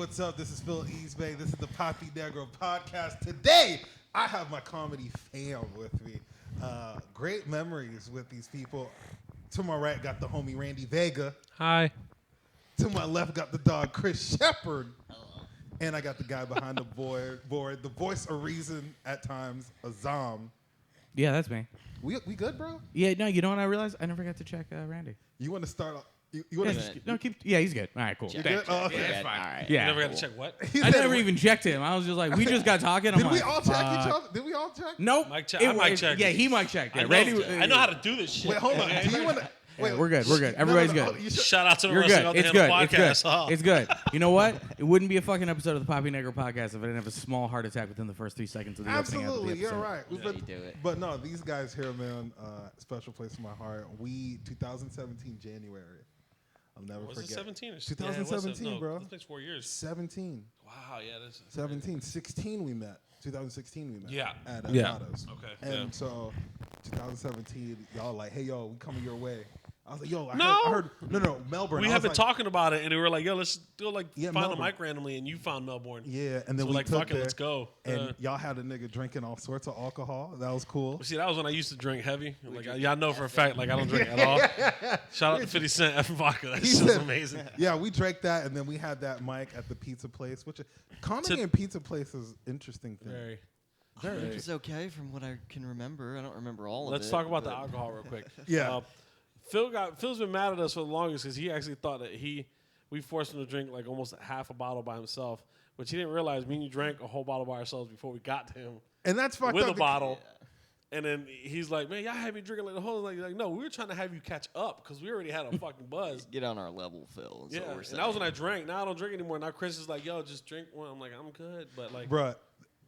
what's up? This is Phil Eastbay. This is the Papi Negro podcast. Today, I have my comedy fam with me. Great memories with these people. To my right, got the homie Randy Vega. Hi. To my left, got the dog Chris Shepard. And I got the guy behind the board, the voice of reason at times, Azam. Yeah, that's me. We good, bro? Yeah, no, you know what I realized? I never got to check Randy. You want to start off? You want to? Yeah, he's good. All right, cool. You good? Oh, okay. Yeah, that's fine. All right. Yeah. You never got to check what? I never even checked him. I was just like, we just got talking. Did we all check each other? Did we all check? Nope. Mic check. I mic checked. Yeah, he mic checked. Yeah, I know how to do this shit. Wait, hold on. Do you want to? Wait, we're good. We're good. Everybody's good. Shout out to the You're Wrestling good. Out the It's Handle good. It's podcast. good. Huh? It's good. You know what? It wouldn't be a fucking episode of the Papi Negro podcast if I didn't have a small heart attack within the first 3 seconds of the opening of the Absolutely, episode. you're right. Yeah, you do it. But no, these guys here, man, special place in my heart. 2017 January. I'll never Was forget. it 17 or 2017, bro. This makes 4 years. 17. Wow, yeah, this is 17. 16 we met. 2016 we met. Yeah. At Yeah. Avados. Okay, And yeah. so 2017, y'all like, hey, yo, we coming your way. I was like, yo, No. I heard no, Melbourne. We I have was been like, talking about it, and we were like, yo, let's do find Melbourne. a mic randomly, and you found Melbourne. Yeah, and then So we like, took fuck it, there, let's go. And y'all had a nigga drinking all sorts of alcohol. That was cool. See, that was when I used to drink heavy. Like, y'all know for a fact, like I don't drink at all. Shout out to 50 Cent F vodka. That He shit was said- amazing. Yeah, we drank that, and then we had that mic at the pizza place, which comedy and pizza place is interesting thing. Very. It was okay from what I can remember. I don't remember all of it. Let's talk about the but- alcohol real quick. Yeah. Phil's been mad at us for the longest because he actually thought that we forced him to drink like almost half a bottle by himself, which he didn't realize. Me and you drank a whole bottle by ourselves before we got to him And that's fucked with up. a bottle. And then he's like, "Man, y'all had me drinking like the whole." Like, no, we were trying to have you catch up because we already had a fucking buzz. Get on our level, Phil. is Yeah, what we're and saying. that was when I drank. Now I don't drink anymore. Now Chris is like, "Yo, just drink one." I'm like, "I'm good," but like, Bruh,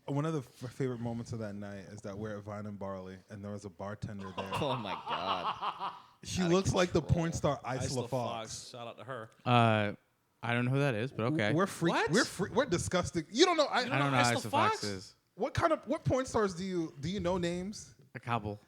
one of the favorite moments of that night is that we're at Vine and Barley, and there was a bartender there. Oh my god. She looks like the porn star Isla Isla Fox. Shout out to her. I don't know who that is, but okay. We're freak. What? We're disgusting. You don't know. I don't know Isla who Isla Fox Fox? is. What porn stars do you know names? A couple.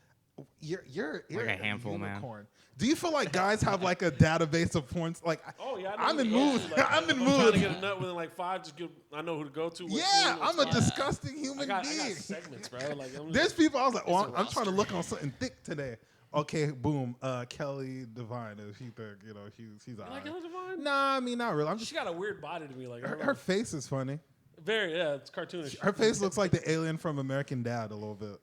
You're Like a handful, man. unicorn. Do you feel like guys have like a database of porn? Like, Oh yeah, I'm in who to go mood. to. Like, I'm in if trying to mood. get a nut within like 5. I know who to go to. what Yeah, scene, I'm what's a fun. disgusting I human got being. segments, bro. Like, There's people I was like, oh, It's a I'm trying to roster. look on something thick today. Okay, boom. Kelly Divine is she think she's You like alright. Ella Devine? Nah, I mean not really. I'm just She got a weird body to me. Like I don't her know. face is funny. It's cartoonish. Her face looks like the alien from American Dad a little bit.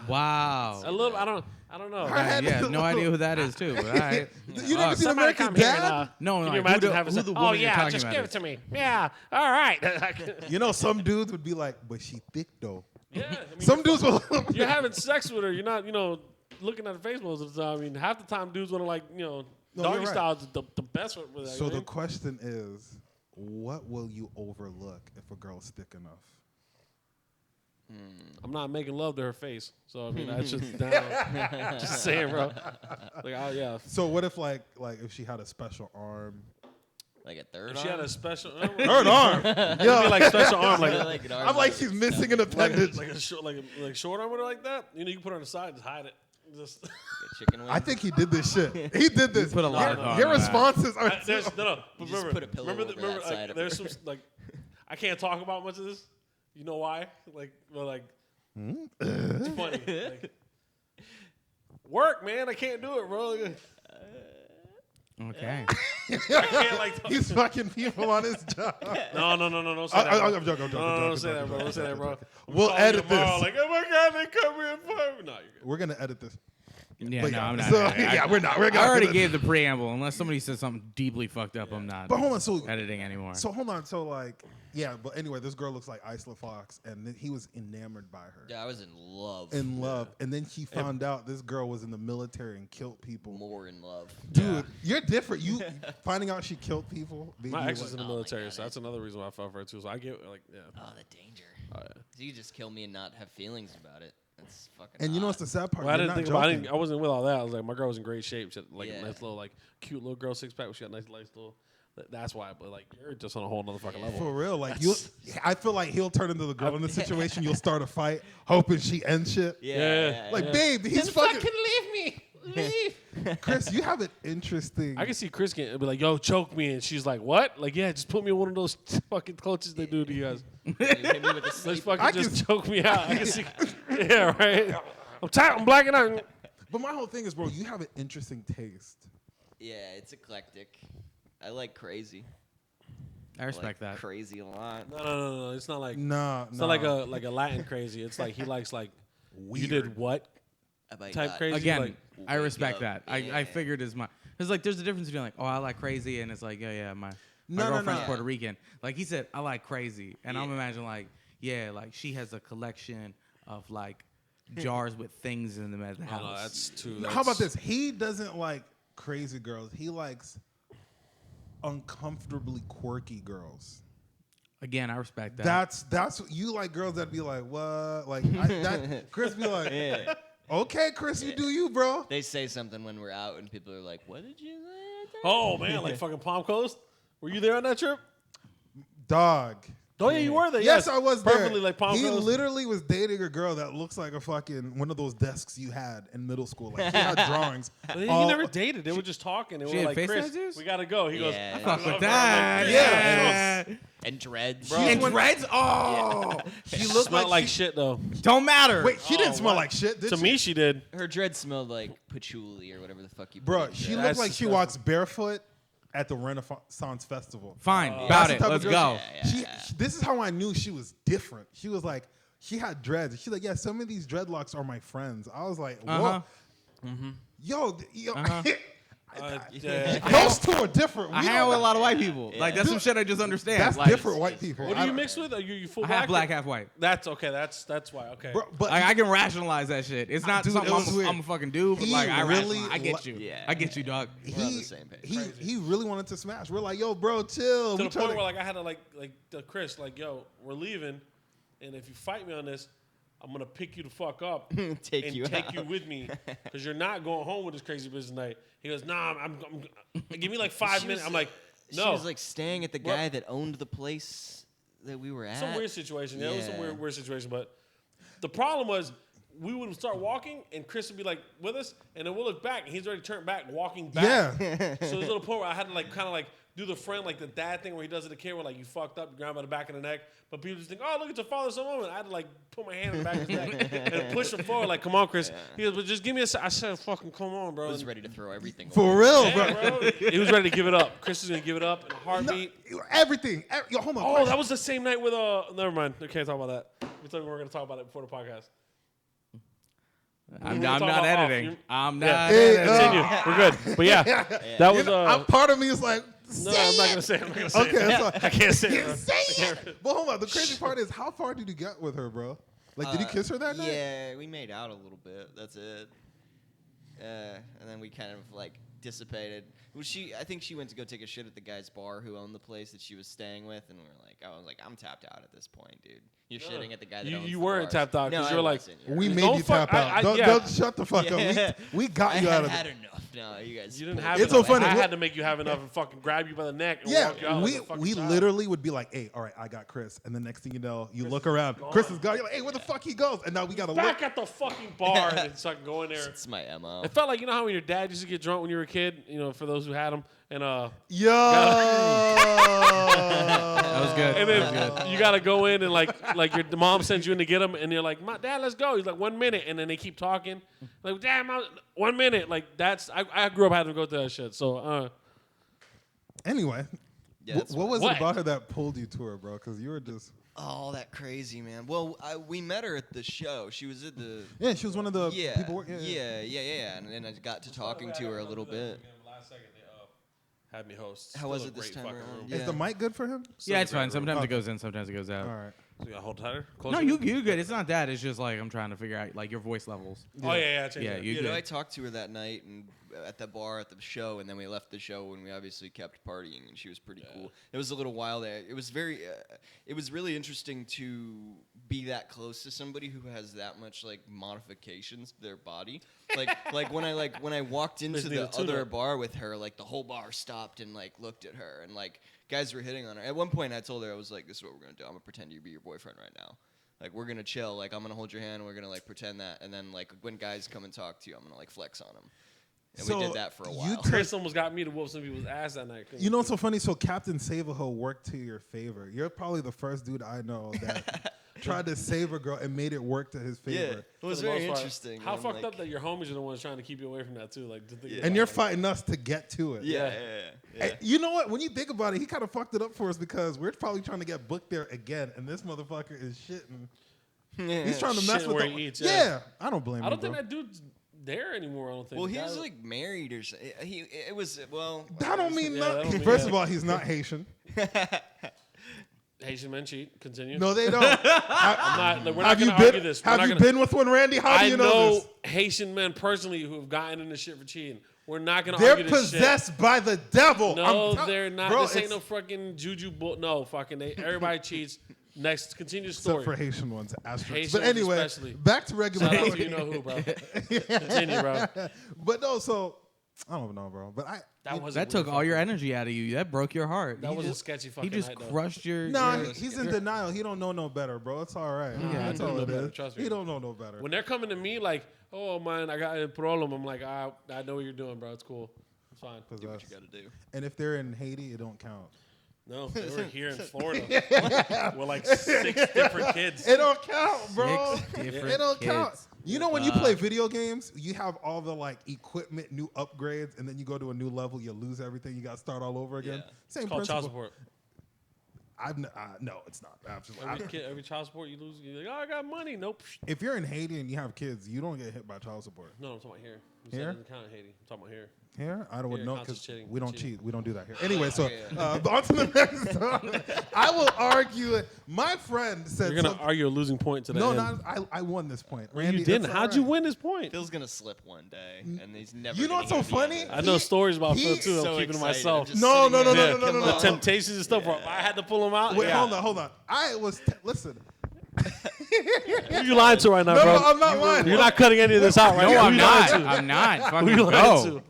Wow. A little. I don't know. Her head Yeah, is no idea who that is too. But all right. You never seen Somebody American come here and, Dad? No, Can no. you Like, imagine who having the some? woman Oh you're yeah, talking just about give is. it to me. Yeah. All right. You know, some dudes would be like, but she thick though. Yeah. I mean, Some dudes will. you're having sex with her. You're not. Looking at her face most of the time. I mean, half the time dudes want to like No, doggy you're right. style is the best with that. So you know? the question is, what will you overlook if a girl's thick enough? I'm not making love to her face. So I mean, that's just down. Just saying, bro. Like, oh yeah. So what if like if she had a special arm? Like a third If she had arm? a special, Third arm. yeah, like special arm, like an arm I'm like that she's was missing an stuck appendage. like a short, like short arm with her like that. You know, you can put her on the side and just hide it. Just in a chicken wing. I think he did this shit. He did this. put a lot of Your- thought Your into that. responses are. there's no. But just remember, put a pillow over that remember, side of there's her. some like, I can't talk about much of this. You know why? It's funny. Like, work, man. I can't do it, bro. Okay. I can't like. He's fucking people on his job. No. Don't say that. Bro. I'm joking. No, don't say that, bro. Don't say that, bro. We'll Call you edit tomorrow, this. Like, oh my god, they come here and fire me. No, you're good. We're gonna edit this. Yeah, But no, yeah, I'm not. so, editing. yeah, we're not. We're I not already gonna- gave the preamble. Unless somebody says something deeply fucked up, I'm not But hold on. So editing anymore. hold on. So like, yeah. But anyway, this girl looks like Isla Fox, and then he was enamored by her. Yeah, I was in love. In love, and then he found out this girl was in the military and killed people. More in love. Dude, you're different. You finding out she killed people. made My you ex is in like- the Oh my military, God, so that's another reason why I fell for her too. So I get like, yeah. Oh, the danger. Oh, yeah. So you just kill me and not have feelings about it. That's fucking And you know hot. what's the sad part? Well, I You're didn't not think about. joking. I wasn't with all that. I was like, my girl was in great shape. She had like a Yeah. nice little, like, cute little girl 6-pack. She got nice little. That's why. But like, you're just on a whole nother fucking level. For real, like you, I feel like he'll turn into the girl in the situation. You'll start a fight, hoping she ends shit. Yeah. Yeah. Like, babe, he's fucking. leave me. leave. Chris, you have an interesting. I can see Chris getting be like, "Yo, choke me," and she's like, "What?" Like, yeah, just put me in one of those fucking coaches they do to you guys. You hit me with a Let's sleep. fucking just choke me out. I can see. Yeah, right. I'm tired. I'm blacking out. But my whole thing is, bro, you have an interesting taste. Yeah, it's eclectic. I like crazy. I respect like that. Crazy a lot. No. It's not like Nah, it's not like a Latin crazy. It's like he likes like you did what I type got crazy. Again, Like, I respect up. that. I Yeah. figured as much. Because like, there's a difference between like, oh, I like crazy, and it's like, yeah, my No, no, girlfriend's no. Puerto Rican. Like he said, I like crazy, and I'm Yeah. imagining like, yeah, like she has a collection of like jars with things in them at the oh, house. no, that's too. How about this? He doesn't like crazy girls. He likes uncomfortably quirky girls. Again, I respect that. That's you like girls that be like, what? Like Chris be like, Yeah. okay, Chris, you do you, bro. They say something when we're out, and people are like, "What did you say?" Oh man, like fucking Palm Coast. Were you there on that trip? Dog. Oh yeah, you were there. Yes, I was there. Perfectly like Palm He Coast. literally was dating a girl that looks like a fucking one of those desks you had in middle school. Like he had drawings. But he all- never dated. They were just talking. And She we were had like, face Chris, tattoos? we gotta go. He goes, Yeah. I I Fuck love with her. that. I'm like, Yeah. And dreads. And dreads? Oh, She looked Smelled like she- shit though. don't matter. Wait, she didn't Oh, smell what? like shit, did To she? me, she did. Her dreads smelled like patchouli or whatever the fuck you. Bro, put in she dreads. looked That's like she disgusting. walks barefoot at the Renaissance Festival. Fine, That's about the it. type of Let's girl go. This is how I knew she was different. She was like, she had dreads. She's like, yeah, some of these dreadlocks are my friends. I was like, whoa. Yo, Yeah. those two are different. I We hang don't- out with a lot of white people. Like that's some Dude, shit I just understand. That's like, different white people. What I do you don't- mix with? Are you full I black? have black, half white. That's okay. That's why. Okay. Bro, but I can rationalize that shit. It's not Dude, something it was weird. I'm a fucking dude, but He like I really rationalize. I get li- you. Yeah. I get you, dog. We're on the same page. he really wanted to smash. We're like, yo, bro, chill. to We the tryna- point where like I had to like Chris, like, yo, we're leaving, and if you fight me on this, I'm gonna pick you the fuck up Take and you take out. you with me because you're not going home with this crazy business night. He goes, nah, I'm give me like 5 She minutes. was, I'm like, no. She was like staying at the guy that owned the place that we were at. Some weird situation. Yeah, it was some Yeah. weird situation. But the problem was we would start walking, and Chris would be like with us, and then we'll look back, and he's already turned back, walking back. Yeah. So there's a little point where I had to like kind of like do the friend like the dad thing where he does it to kid where like you fucked up, you grab by the back of the neck, but people just think, oh, look at your father some moment. I had to like put my hand in the back of his neck and push him forward, like, come on, Chris. He goes, but just give me a I said, fucking come on, bro. I was And- ready to throw everything. For away. real, Yeah, bro. bro. He was ready to give it up. Chris is gonna give it up in a No, heartbeat. everything. Yo, hold on. Oh, Chris. that was the same night with never mind. We can't talk about that. We thought we were gonna talk about it before the podcast. I'm talk not about editing. off. I'm Yeah. not Hey, editing. Continue. We're good. But yeah, that was part of me is like, no, I'm not gonna say it. I'm not gonna say Okay, it. that's all. I can't say it. Bro. Say it. But hold on. The crazy part is, how far did you get with her, bro? Like, did you kiss her that night? Yeah, we made out a little bit. That's it. And then we kind of like dissipated. Well, I think she went to go take a shit at the guy's bar who owned the place that she was staying with, and I was like, I'm tapped out at this point, dude. You're shitting at the guy that owns You the weren't bars. tapped out No, because I you were like, wasn't, yeah. We made Don't you fuck- tap out. I- don't, yeah. don't shut the fuck Yeah. up. We got I you out of had it. enough. No, you guys. you didn't pulled have it It's enough. so funny. I had to make you have enough and fucking grab you by the neck and Yeah, walk you out we like a fucking we child. literally would be like, hey, all right, I got Chris. And the next thing you know, you look around, Chris is gone. You're like, hey, where the fuck he goes? And now we got to look. back at the fucking bar and then fucking go in there. It's my MO. It felt like, you know how when your dad used to get drunk when you were a kid, you know, for those who had him, and Yo. That was good. and That was good. then you gotta go in and like your mom sends you in to get him, and you're like, Dad, let's go. He's like, 1 minute, and then they keep talking, like, Dad, 1 minute, like that's I grew up having to go through that shit. So Anyway, Yeah, that's what was What? it about her that pulled you to her, bro? Because you were just. Oh, that crazy man. Well, we met her at the show. She was at the. Yeah, she was one of the Yeah, people. yeah. And then I got to talking to her a little bit. Last second, they had me host. How was it this time around? Is the mic good for him? Yeah, it's fine. great Sometimes room. it goes in, sometimes it goes out. All right. So you gotta hold tighter. No, Closer? you good. It's not that. It's just like I'm trying to figure out like your voice levels. Oh yeah, change Yeah, that. you You know, good. I talked to her that night and at the bar at the show, and then we left the show, and we obviously kept partying, and she was pretty cool. It was a little while there. It was it was really interesting to be that close to somebody who has that much like modifications to their body. Like when I walked into Just need the a tune-up. other bar with her, like the whole bar stopped and like looked at her, and like guys were hitting on her. At one point, I told her I was like, "This is what we're gonna do. I'm gonna pretend to be your boyfriend right now." Like we're gonna chill. Like I'm gonna hold your hand. We're gonna like pretend that, and then like when guys come and talk to you, I'm gonna like flex on them. And So we did that for a you while. Chris almost got me to whoop some people's ass that night. You know what's so funny? So Captain Save-A-Ho worked to your favor. You're probably the first dude I know that tried to save a girl and made it work to his favor. Yeah, it was For the very most part. interesting. How I'm fucked like, up that your homies are the ones trying to keep you away from that too. Like, to think Yeah. about And you're it. fighting us to get to it. Yeah. And you know what? When you think about it, he kind of fucked it up for us because we're probably trying to get booked there again, and this motherfucker is shitting. He's trying to mess Shitting with where the. he eats, yeah. yeah. I don't blame I him. don't think bro. that dude's there anymore. I don't think. Well, The he guy- was like married or something. It was well. That don't mean Yeah, nothing. that don't mean First that. of all, he's not Haitian. Haitian men cheat. Continue. No, they don't. I'm not, like, we're not Have going you to argue been? this. We're Have not you gonna, been with one, Randy? How do I you know know this? Haitian men personally who have gotten into shit for cheating. We're not going to They're argue this possessed by the devil. No, I'm they're not. Bro, this ain't it's- no fucking juju bull. No, fucking they. Everybody cheats. Next, continue the story. Except for Haitian ones, asterisks. Haitian But ones anyway, especially. back to regular. Shout out to you know who, bro. Continue, bro. But no, so I don't know, bro. But That took all your energy out of you. That broke your heart. That He was a just- sketchy fucking He just night, though. crushed your. no, your- he's in denial. He don't know no better, bro. It's all right. Yeah, That's I do all know it better, is. trust me. He don't know no better. When they're coming to me like, oh man, I got a problem. I'm like, I know what you're doing, bro. It's cool. It's fine. Possessed. Do what you gotta do. And if they're in Haiti, it don't count. No, they were here in Florida with like 6 different kids. It don't count, bro. Six different It don't count. kids. You know when you play video games, you have all the like equipment, new upgrades, and then you go to a new level, you lose everything, you got to start all over again. Yeah. Same It's called principle. child support. No, it's not. Absolutely. Every child support you lose, you're like, oh, I got money. Nope. If you're in Haiti and you have kids, you don't get hit by child support. No, I'm talking about here. You Here? said it doesn't count in Haiti. I'm talking about here. Here, I don't Here, know counts as because cheating. we don't Cheating. cheat. We don't do that here. Anyway, so Yeah. on to the next topic. I will argue it. My friend said You're gonna something- argue a losing point to the No, end. I won this point. Well, Randy, you didn't. it's all How'd you right. win this point? Phil's gonna slip one day, and he's never. You know gonna what's so hear the funny? end of it. I know stories about he- Phil too. I'm so keeping to excited. myself. I'm just No, sitting no, no, here. no, no, no, Come no, The no. on. temptations and stuff. I had to pull them out. Wait, yeah. hold on. I was listen. Who you lying to right now, No, bro? no, I'm not lying. You're not cutting any of this out, right? No, Who I'm you lying not. to? I'm not. Who Fucking you lying go. to?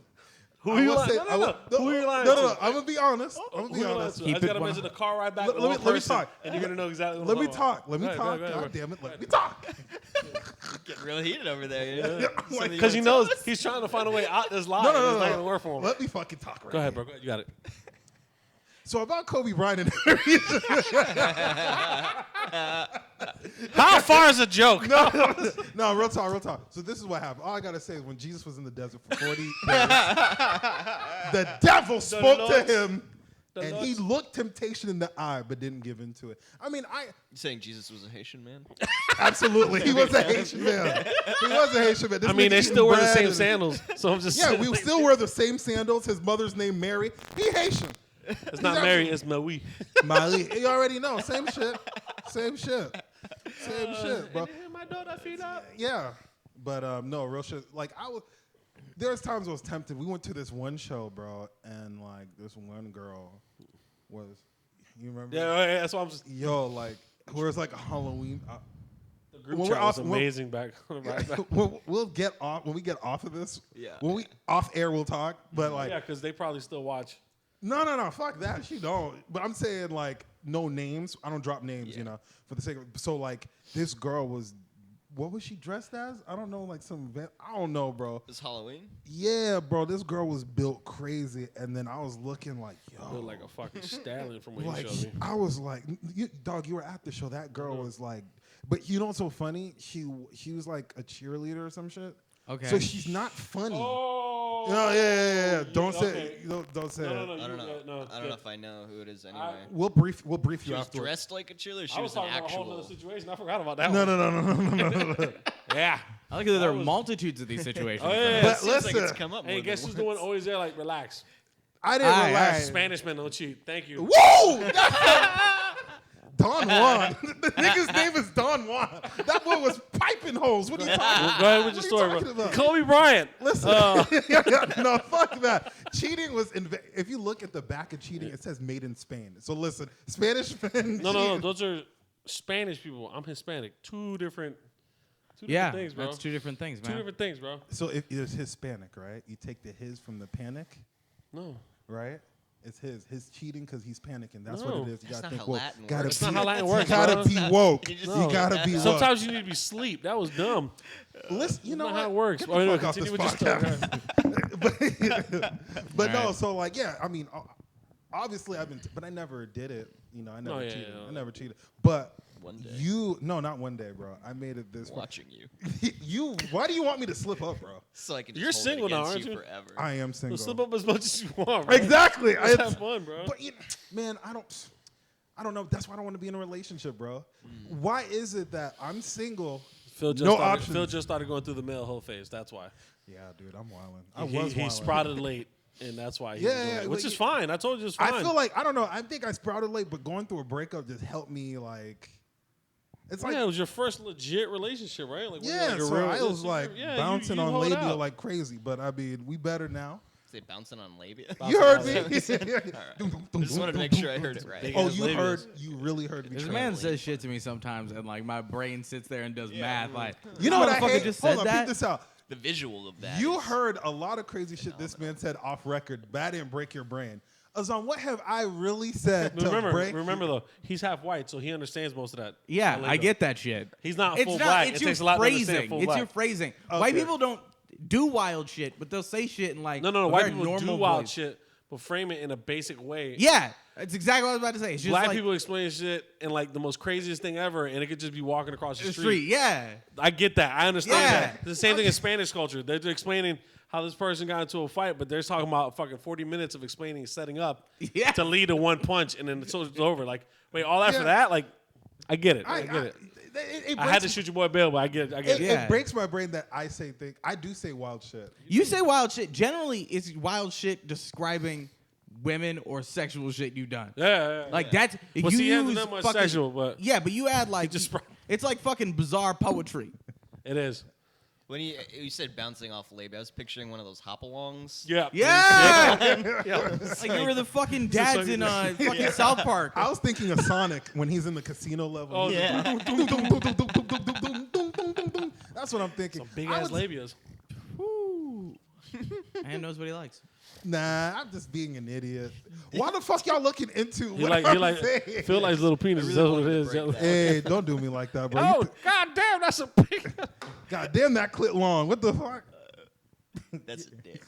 Who you lying? I will- Who are you lying no, to? no, I'm gonna be honest. I'm Who gonna be you lying honest. to? Keep I just it gotta one- mention the car ride back. Let with me- one let me person, talk. and you're gonna know exactly. What Let I'm me talking talk. about. Let me Go talk. ahead, God damn it. Let me talk. Getting real heated over there. Yeah. Because he knows he's trying to find a way out this lie. No, and no, it's no, not no. gonna work for him. Let me fucking talk right Go ahead, bro. Go ahead. You got it. So about Kobe Bryant and How far is a joke? no, real talk. So this is what happened. All I gotta say is when Jesus was in the desert for 40 days, the devil spoke to Lord- him, the and Lord- he looked temptation in the eye, but didn't give in to it. I mean, You saying Jesus was a Haitian man? absolutely, he was a Haitian man. He was a Haitian man. This I mean, nigga they eating still wear the bread same and- sandals. So I'm just Yeah, saying, we still wear the same sandals. His mother's name Mary. He Haitian. It's not Mary, it's Maui. Mali, you already know. Same shit, bro. My daughter feel up. Yeah, but no, real shit. Like there's times I was tempted. We went to this one show, bro, and like this one girl was, you remember? Yeah, that's why I'm just. Yo, like where it's like a Halloween. The group When chat we're was off- amazing back. Right back. we'll get off when we get off of this. Yeah. When we off air, we'll talk. But like, Yeah, because they probably still watch. no, fuck that. She don't. But I'm saying like no names. I don't drop names, you know, for the sake of. So like this girl was, what was she dressed as? I don't know, like some event. I don't know, bro. It's Halloween. Yeah, bro. This girl was built crazy, and then I was looking like, yo, Look like a fucking stallion from what like you showed me. I was like, dog, you were at the show. That girl was like, but you know what's so funny? She was like a cheerleader or some shit. Okay. So she's not funny. Oh. No, yeah. Don't say okay. it. Don't say No, it. no, I don't know. no. I don't know if I know who it is anyway. We'll brief She you was afterwards. dressed like a cheerleader. She I was was an talking about a whole other actual. situation. I forgot about that No, one. no. Yeah. I like that there are was- multitudes of these situations. Oh, yeah. But Seems like it's listen, come up Hey, more guess than who's the one once. always there? Like, relax. I didn't Aye, relax. aye. Spanish men don't cheat. Thank you. Whoa! Don Juan. The nigga's name is Don Juan. That boy was piping holes. What are you talking about? Go ahead with your What are you story, talking bro. about? Kobe Bryant. Listen, no, fuck that. Cheating was, if you look at the back of cheating, it says made in Spain. So listen, Spanish men. No. cheat. Those are Spanish people. I'm Hispanic. Two different Yeah, things, bro. that's two different things, man. Two different things, bro. So if it's Hispanic, right? You take the his from the panic, No. right? It's his cheating because he's panicking. That's No. what it is. You That's gotta not think how woke. Latin Gotta works. be, That's not how Latin works, You gotta bro. be woke. You just You No. gotta be woke. Sometimes you need to be asleep. That was dumb. Listen, you know Not what? how it works. Get the Oh, no, fuck off this continue with your podcast. but no, Alright. so like, yeah, I mean, obviously I've been, but I never did it. You know, I never yeah, cheated. yeah. I never cheated. But One day. not one day, bro. I made it this far. Watching you. Why do you want me to slip up, bro? So I can just You're hold single it now, against aren't you you? forever. I am single. Slip up as much as you want, bro. Exactly. Let's have fun, bro. But man, I don't know. That's why I don't want to be in a relationship, bro. Why is it that I'm single? Phil just No started, options. Phil just started going through the male hoe phase. That's why. Yeah, dude, I'm wilding. I He was wilding. sprouted late, and that's why he's doing it, which like, is fine. I told you it's fine. I feel like I don't know. I think I sprouted late, but going through a breakup just helped me. Like, it's like it was your first legit relationship, right? Like, when you're yeah. like a So real- I was like yeah, bouncing you on hold labia out. like crazy. But I mean, we better now. Say bouncing on labia. You heard on me. I just wanted to make sure I heard it right. Big Oh, ass you labias. heard. You really heard me. This try. man says shit to me sometimes, and like my brain sits there and does math. Like, You know what I motherfucker hate? just Hold said on, that. peep this out. The visual of that. You is- heard a lot of crazy shit this man said off record, but I didn't break your brain. Azan, what have I really said to break? Remember though, he's half white, so he understands most of that. Yeah, lingo. I get that shit. He's not It's full not. black. It's It your takes a lot to understand phrasing. full It's black. your phrasing. Okay. White people don't do wild shit, but they'll say shit in like No. a White very people do normal wild voice. shit, but frame it in a basic way. Yeah, that's exactly what I was about to say. It's just Black like people explain shit in like the most craziest thing ever, and it could just be walking across the the street. street. Yeah, I get that. I understand Yeah. that. It's the same thing in Spanish culture. They're explaining how this person got into a fight, but they're talking about fucking 40 minutes of explaining setting up Yeah. to lead to one punch, and then it's over. Like, wait, all that Yeah. for that? Like, I get it. I get it. It I had to shoot your boy Bill, but I get it. I get it. Yeah. It breaks my brain that I say things. I do say wild shit. you say wild shit. Generally, it's wild shit describing women or sexual shit you've done. Yeah. Like that's But you see, he hasn't use done much fucking, sexual, but yeah, but you add like just it's like fucking bizarre poetry. it is. When you said bouncing off labia, I was picturing one of those hop-alongs. Yeah. Yeah, Yeah. like you were the fucking dads in fucking South Park. I was thinking of Sonic when he's in the casino level. Oh, Yeah. That's what I'm thinking. Some big I ass was- labias. Woo. Man knows what he likes. Nah, I'm just being an idiot. Why the fuck y'all looking into He what like, I'm he like, saying? feel like his little penis. really That's what wanted it to is. break that. Hey, don't do me like that, bro. Oh, goddamn, that's a big. God damn that clit long. What the fuck? That's a dick.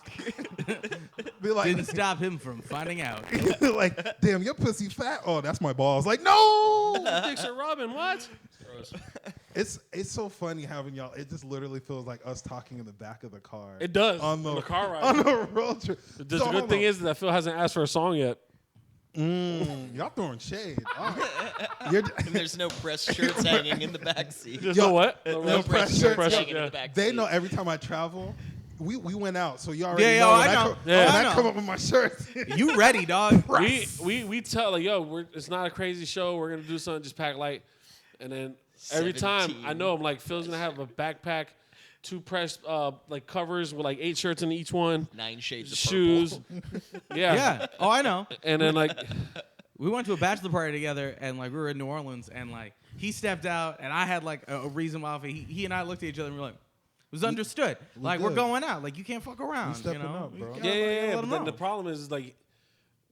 Be like, Didn't stop him from finding out. like, damn, your pussy fat. Oh, that's my balls. Like, no. Dicks are rubbing. What? It's so funny having y'all. It just literally feels like us talking in the back of the car. It does. on the car ride. on the road trip. The So, good hold thing on. is that Phil hasn't asked for a song yet. Y'all throwing shade. All right. You're, And there's no press shirts hanging in the backseat. There's Yo, no what? no what? press shirts. Press hanging shirt, in yeah. the backseat. they know every time I travel. We went out, so you already Yeah, know. yo, when I know. come- Yeah. when I I know. come up with my shirts. You ready, dog? We tell like, yo, it's not a crazy show. We're gonna do something, just pack light. And then every time 17 I know I'm like, Phil's gonna have a backpack, 2 pressed like covers with like 8 shirts in each one, 9 shades of shoes. purple. Yeah. Oh, I know. And then like, We went to a bachelor party together, and like we were in New Orleans, and like he stepped out, and I had like a reason why. He and I looked at each other, and we were like, it was understood. Like we're good. going out. Like you can't fuck around. stepping you know? up, bro. You yeah, gotta, yeah, like, yeah. let But 'em then know. the problem is like,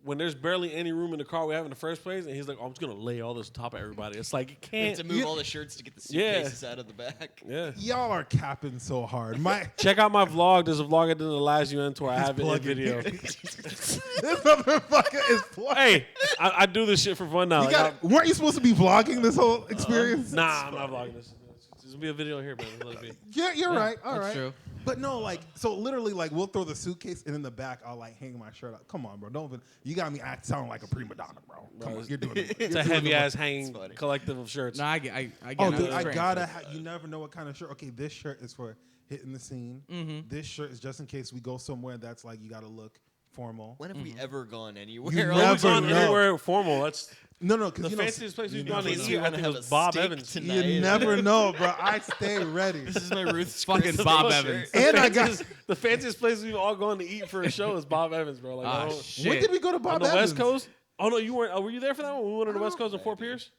when there's barely any room in the car we have in the first place, and he's like, oh, I'm just gonna lay all this on top of everybody. It's like you And can't. to move all the shirts to get the Yeah. suitcases out of the back. Yeah. Y'all are capping so hard. My Check out my vlog. There's a vlog I did in the last UN tour. I have it in plugging. video. this motherfucker is plugging. Hey, I do this shit for fun now. You Like, got, weren't you supposed to be vlogging this whole experience? nah, I'm not vlogging this. There's gonna be a video here, man. Let it be. Yeah, you're right. All that's right. true. But no, like, so literally, like, we'll throw the suitcase, and in the back, I'll like hang my shirt up. Come on, bro. Don't even. You got me sounding like a prima donna, bro. Come on, you're doing it. It's a heavy ass hanging collective of shirts. No, I get. I get. Oh, it. dude, was I strange. gotta. You never know what kind of shirt. Okay, this shirt is for hitting the scene. Mm-hmm. This shirt is just in case we go somewhere that's like you gotta look formal. When have we ever gone anywhere? You Always never on know. anywhere formal. That's No, the because fanciest place we've gone never to know. eat. You I wanna think have it was a Bob steak Evans. tonight? You never know, bro. I stay ready. This is my Ruth's Fucking Chris Bob shirt. Evans. And I got. The fanciest place we've all gone to eat for a show is Bob Evans, bro. Like, Ah, I don't- shit. When did we go to Bob on the Evans? West Coast. Oh no, you weren't. Were you there for that one? We went on the West Coast on Fort Pierce.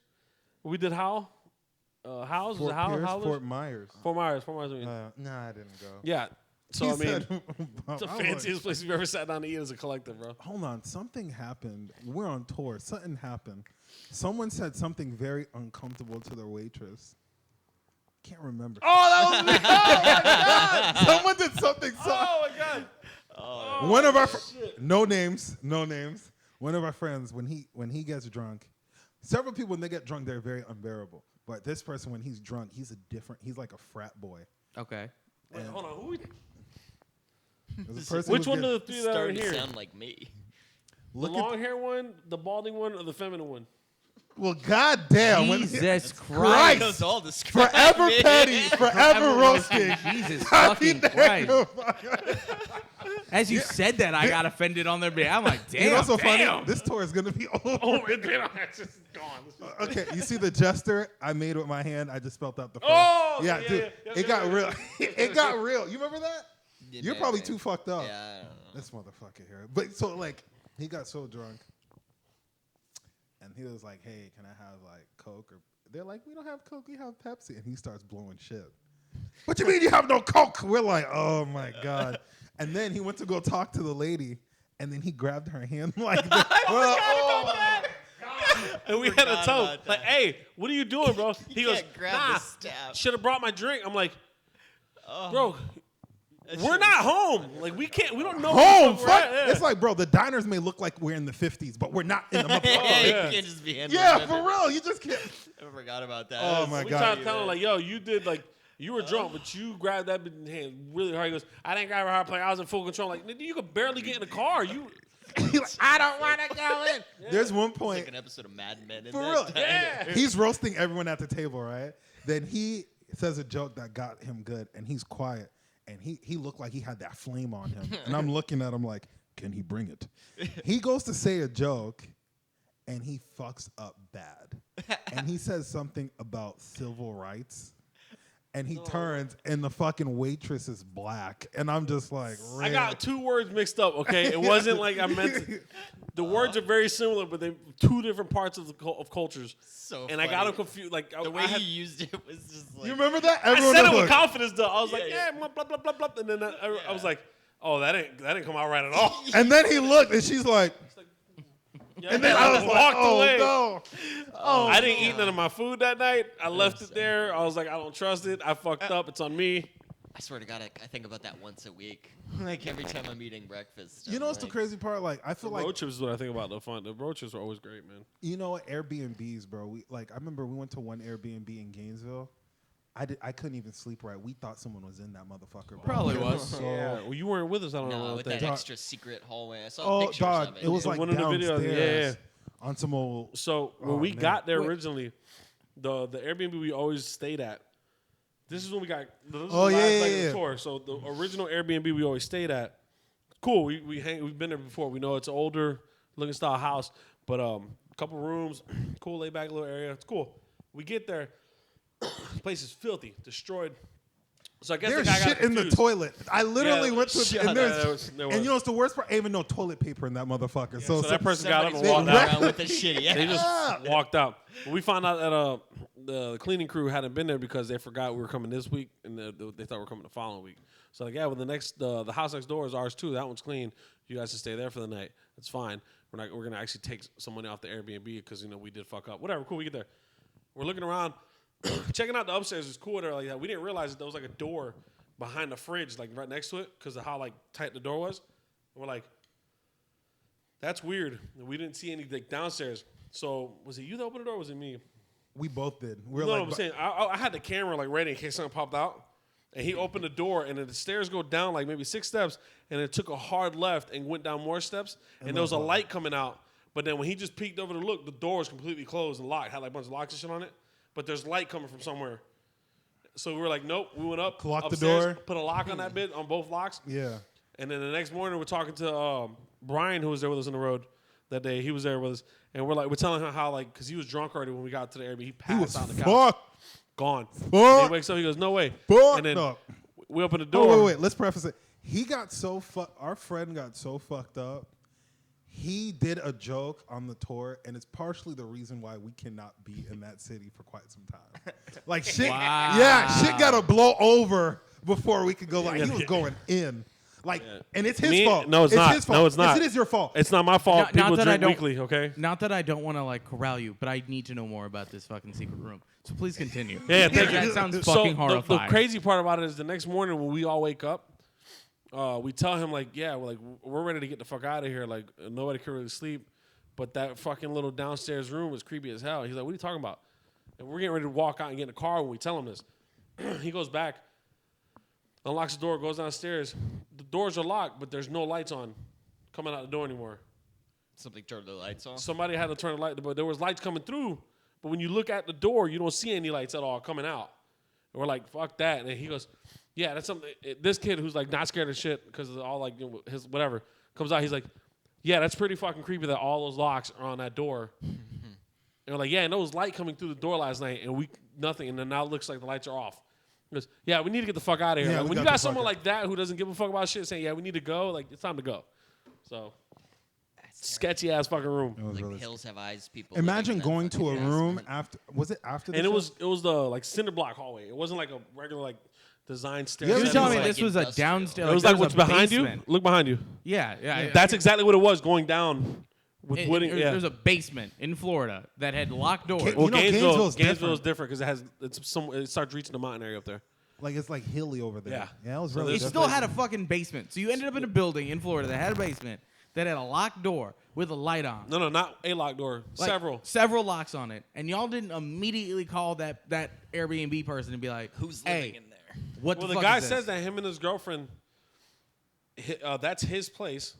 We did Howell. Howell's was Fort it Howell? Pierce, Howell? Fort Myers. Fort Myers. Fort Myers. I mean. No, I didn't go. Yeah, So, He I mean, said, it's the I'm like, fanciest place we've ever sat down to eat as a collective, bro. hold on, something happened. We're on tour. Something happened. Someone said something very uncomfortable to their waitress. Can't remember. Oh, that was me. Oh, my God. Someone did something. Oh, my God. One of our no names. One of our friends, when he gets drunk, several people when they get drunk, they're very unbearable. But this person, when he's drunk, he's like a frat boy. Okay. Wait, hold on. Who we? There's a person Which who one gets- of the three that are Starting to here? sound like me. The Look at long hair one, the balding one, or the feminine one? well, goddamn. Jesus Christ. Christ. Those all describe Forever me. petty, forever roasting. Jesus Happy fucking Christ. Thanksgiving. As you said that, I got offended on their behalf. I'm like, damn. You know what's so damn. funny? This tour is gonna be over. Oh, it's just gone. Okay, you see the gesture I made with my hand? I just spelled out the phone. Oh, yeah, yeah, dude. yeah, It got real. It got real. You remember that? You're probably man. too fucked up. Yeah, I don't know. This motherfucker here. But so like he got so drunk. And he was like, hey, can I have like Coke? Or they're like, we don't have Coke, we have Pepsi. And he starts blowing shit. What you mean you have no Coke? We're like, oh my God. And then he went to go talk to the lady, and then he grabbed her hand like this. And we had to Forgot tell him, about like, that. hey, what are you doing, bro? He goes, can't grab nah, the staff. should have brought my drink. I'm like, Oh, bro, that we're shit not was- home. Like, we don't know Home, where we're fuck. at. Yeah. It's like, bro, the diners may look like we're in the 50s, but we're not in the motherfucking yeah. You can't just be handling Yeah, it. for real. You just can't. I forgot about that. Oh, my we God. tried to tell him, like, yo, you did, like, you were drunk, but you grabbed that bitch in the hand really hard. He goes, I didn't grab her hard, I was in full control. Like, nigga, you could barely get in the car. You, He's like, I don't want to go in. There's one It's point. like an episode of Mad Men. In For that real. time. yeah. He's roasting everyone at the table, right? Then he says a joke that got him good, and he's quiet. And he looked like he had that flame on him. And I'm looking at him like, can he bring it? He goes to say a joke, and he fucks up bad. And he says something about civil rights. And he turns, and the fucking waitress is black. And I'm just like, I got two words mixed up, okay? It wasn't like I meant to. The words are very similar, but they two different parts of of cultures. So and I got funny. them confused. Like, The way I had, he used it was just like. You remember that? I Everyone said was it with like, confidence, though. I was like, Yeah, yeah, blah, blah, blah, blah. And then I was like, oh, that didn't come out right at all. and then he looked, and she's like, Yeah, and then I was like, walked oh, away. no. Oh, I didn't eat none of my food that night. I left it there. I was like, I don't trust it. I fucked up. It's on me. I swear to God, I think about that once a week. Like every time I'm eating breakfast. You know what's the like, crazy part? Like, I The feel road like, trips is what I think about. The road trips are always great, man. you know what? Airbnbs, bro. I remember we went to one Airbnb in Gainesville. I couldn't even sleep right. We thought someone was in that motherfucker, bro. Probably It was. So, Well, you weren't with us. I don't know No, what with that. that Dog. extra secret hallway. I saw Oh, pictures dog. of it. It was like One of the videos, downstairs yeah. on some old. So when Oh, we man. got there Wait. originally, the Airbnb we always stayed at. This is when we got. This is Oh, the yeah, last yeah, leg of yeah. the tour. So the original Airbnb we always stayed at. Cool. We've been there before. We know it's an older looking style house, but a couple rooms, cool laid back little area. It's cool. We get there, the place is filthy, destroyed. So I guess There's the guy got shit in the confused. toilet. I literally Yeah, went to shut and up. there's There and was. you know it's the worst part. Ain't even no toilet paper in that motherfucker. So that person got up and Somebody's walked walking out. around with a shitty ass. They just walked out. But we found out that the cleaning crew hadn't been there because they forgot we were coming this week, and they thought we were coming the following week. So like, yeah, well, the house next door is ours too. That one's clean. You guys can stay there for the night. It's fine. We're gonna actually take some money off the Airbnb because we did fuck up. Whatever. Cool. We get there. We're looking around, checking out the upstairs. It's cool there like that. We didn't realize that there was like a door behind the fridge, like right next to it, because of how like tight the door was. And we're like, that's weird. And we didn't see any like downstairs. So was it you that opened the door? Or was it me? We both did. We're No, like, I'm saying I had the camera like ready in case something popped out. And he opened the door, and then the stairs go down like maybe 6 steps, and it took a hard left and went down more steps, and there was a light coming out. But then when he just peeked over to look, the door was completely closed and locked. Had like a bunch of locks and shit on it, but there's light coming from somewhere. So we were like, nope. We went up, Locked the upstairs, door. put a lock on that bit on both locks. yeah. And then the next morning, we're talking to Brian, who was there with us on the road that day. He was there with us, and we're telling him how like because he was drunk already when we got to the Airbnb. He He passed was out on the couch, fucked. gone. Fuck. And he wakes up, he goes, "No way!" Fuck And then up. we open the door. Oh wait. Let's preface it. He got so our friend got so fucked up. He did a joke on the tour, and it's partially the reason why we cannot be in that city for quite some time. Like shit, Wow. yeah, shit gotta blow over before we could go. Like he was going in. Like, and it's his Me? fault. No, it's not. His fault. No, it's not. It is your fault. It's not my fault. Not People that I drink don't- weekly, okay? Not that I don't want to like corral you, but I need to know more about this fucking secret room. So please continue. Yeah, thank you. That sounds So fucking the horrifying. crazy part about it is the next morning when we all wake up, we tell him like, yeah, we're ready to get the fuck out of here. Like nobody can really sleep, but that fucking little downstairs room is creepy as hell. He's like, what are you talking about? And we're getting ready to walk out and get in the car when we tell him this. He goes back, unlocks the door, goes downstairs. The doors are locked, but there's no lights on coming out the door anymore. Something turned the lights off. Somebody had to turn the light, but there was lights coming through. But when you look at the door, you don't see any lights at all coming out. And we're like, fuck that. And he goes, yeah, that's something. This kid who's like not scared of shit because of all like his whatever comes out. He's like, yeah, that's pretty fucking creepy that all those locks are on that door. And we're like, yeah, and there was light coming through the door last night, and nothing. And then now it looks like the lights are off. He goes, yeah, we need to get the fuck out of here. Yeah, Like, we when you got got the someone fuck out. like that who doesn't give a fuck about shit saying, yeah, we need to go, like it's time to go. So sketchy ass fucking room. It was Like really- hills have eyes. People. Imagine living in going that to a fucking room basement. after. Was it after? The And it show? was the like cinder block hallway. It wasn't like a regular like design stairs. Yeah, He it was was telling me like this was a industrial. downstairs. It was there like what's a behind basement. you. Look behind you. Yeah. That's exactly what it was going down with wooden. There's a basement in Florida that had locked doors. Well, Well, you know, Gainesville's Gainesville's different because it starts reaching the mountain area up there. like it's like hilly over there. Yeah. it was So really. It there's still different. had a fucking basement. So you ended up in a building in Florida that had a basement that had a locked door with a light on. No, not a locked door. Like, Several. Several locks on it. And y'all didn't immediately call that Airbnb person and be like, Who's hey, living in there? what Well, the the fuck guy is this? says that him and his girlfriend, that's his place.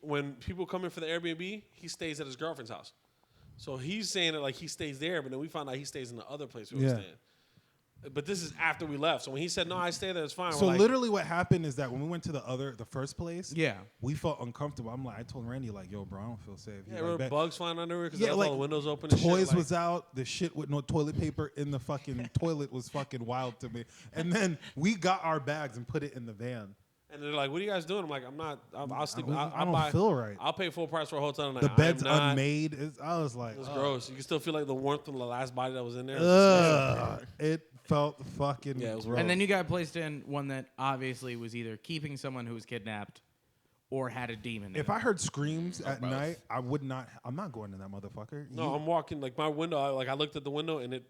When people come in for the Airbnb, he stays at his girlfriend's house. So he's saying it like he stays there, but then we found out he stays in the other place we were Yeah. staying. But this is after we left. So when he said, no, I stay there, it's fine. So we're like, literally, what happened is that when we went to the first place, Yeah. we felt uncomfortable. I told Randy like, "Yo, bro, I don't feel safe." He's yeah, like, there were "Bet." bugs flying under because Yeah, all like, the windows open and Toys shit. was out. The shit with no toilet paper in the fucking toilet was fucking wild to me. And then we got our bags and put it in the van. And they're like, what are you guys doing? I'm like, I'll sleep. I don't feel right. I'll pay full price for a hotel tonight. The bed's I am not- unmade. I was like, It was ugh. gross. You can still feel like the warmth from the last body that was in there. Ugh. It felt fucking. Yeah, it was gross. And then you got placed in one that obviously was either keeping someone who was kidnapped or had a demon. in If it. I heard screams at both. night, I would not. I'm not going to that motherfucker. No, You- I'm walking like my window. I looked at the window and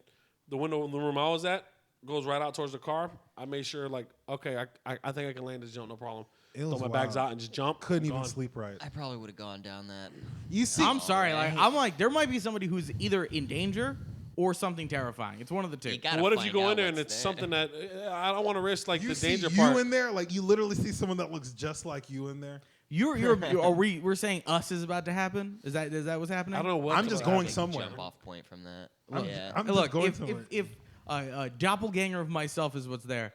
the window in the room I was at goes right out towards the car. I made sure like, okay, I think I can land this jump, no problem. It Throw was my bags wild. out and just jump. couldn't even gone. sleep right. I probably would have gone down that. You see, I'm sorry, man. like I'm like there might be somebody who's either in danger or something terrifying. It's one of the two. You But gotta what if you find go out in there and what's it's there. something that I don't want to risk like you the see danger you part. in there, like you literally see someone that looks just like you in there. We're saying us is about to happen? Is that what's happening? I don't know what. I'm just what going happened. somewhere. Jump off point from that. I'm, Yeah. I'm Hey, just look, going if somewhere. a doppelganger of myself is what's there,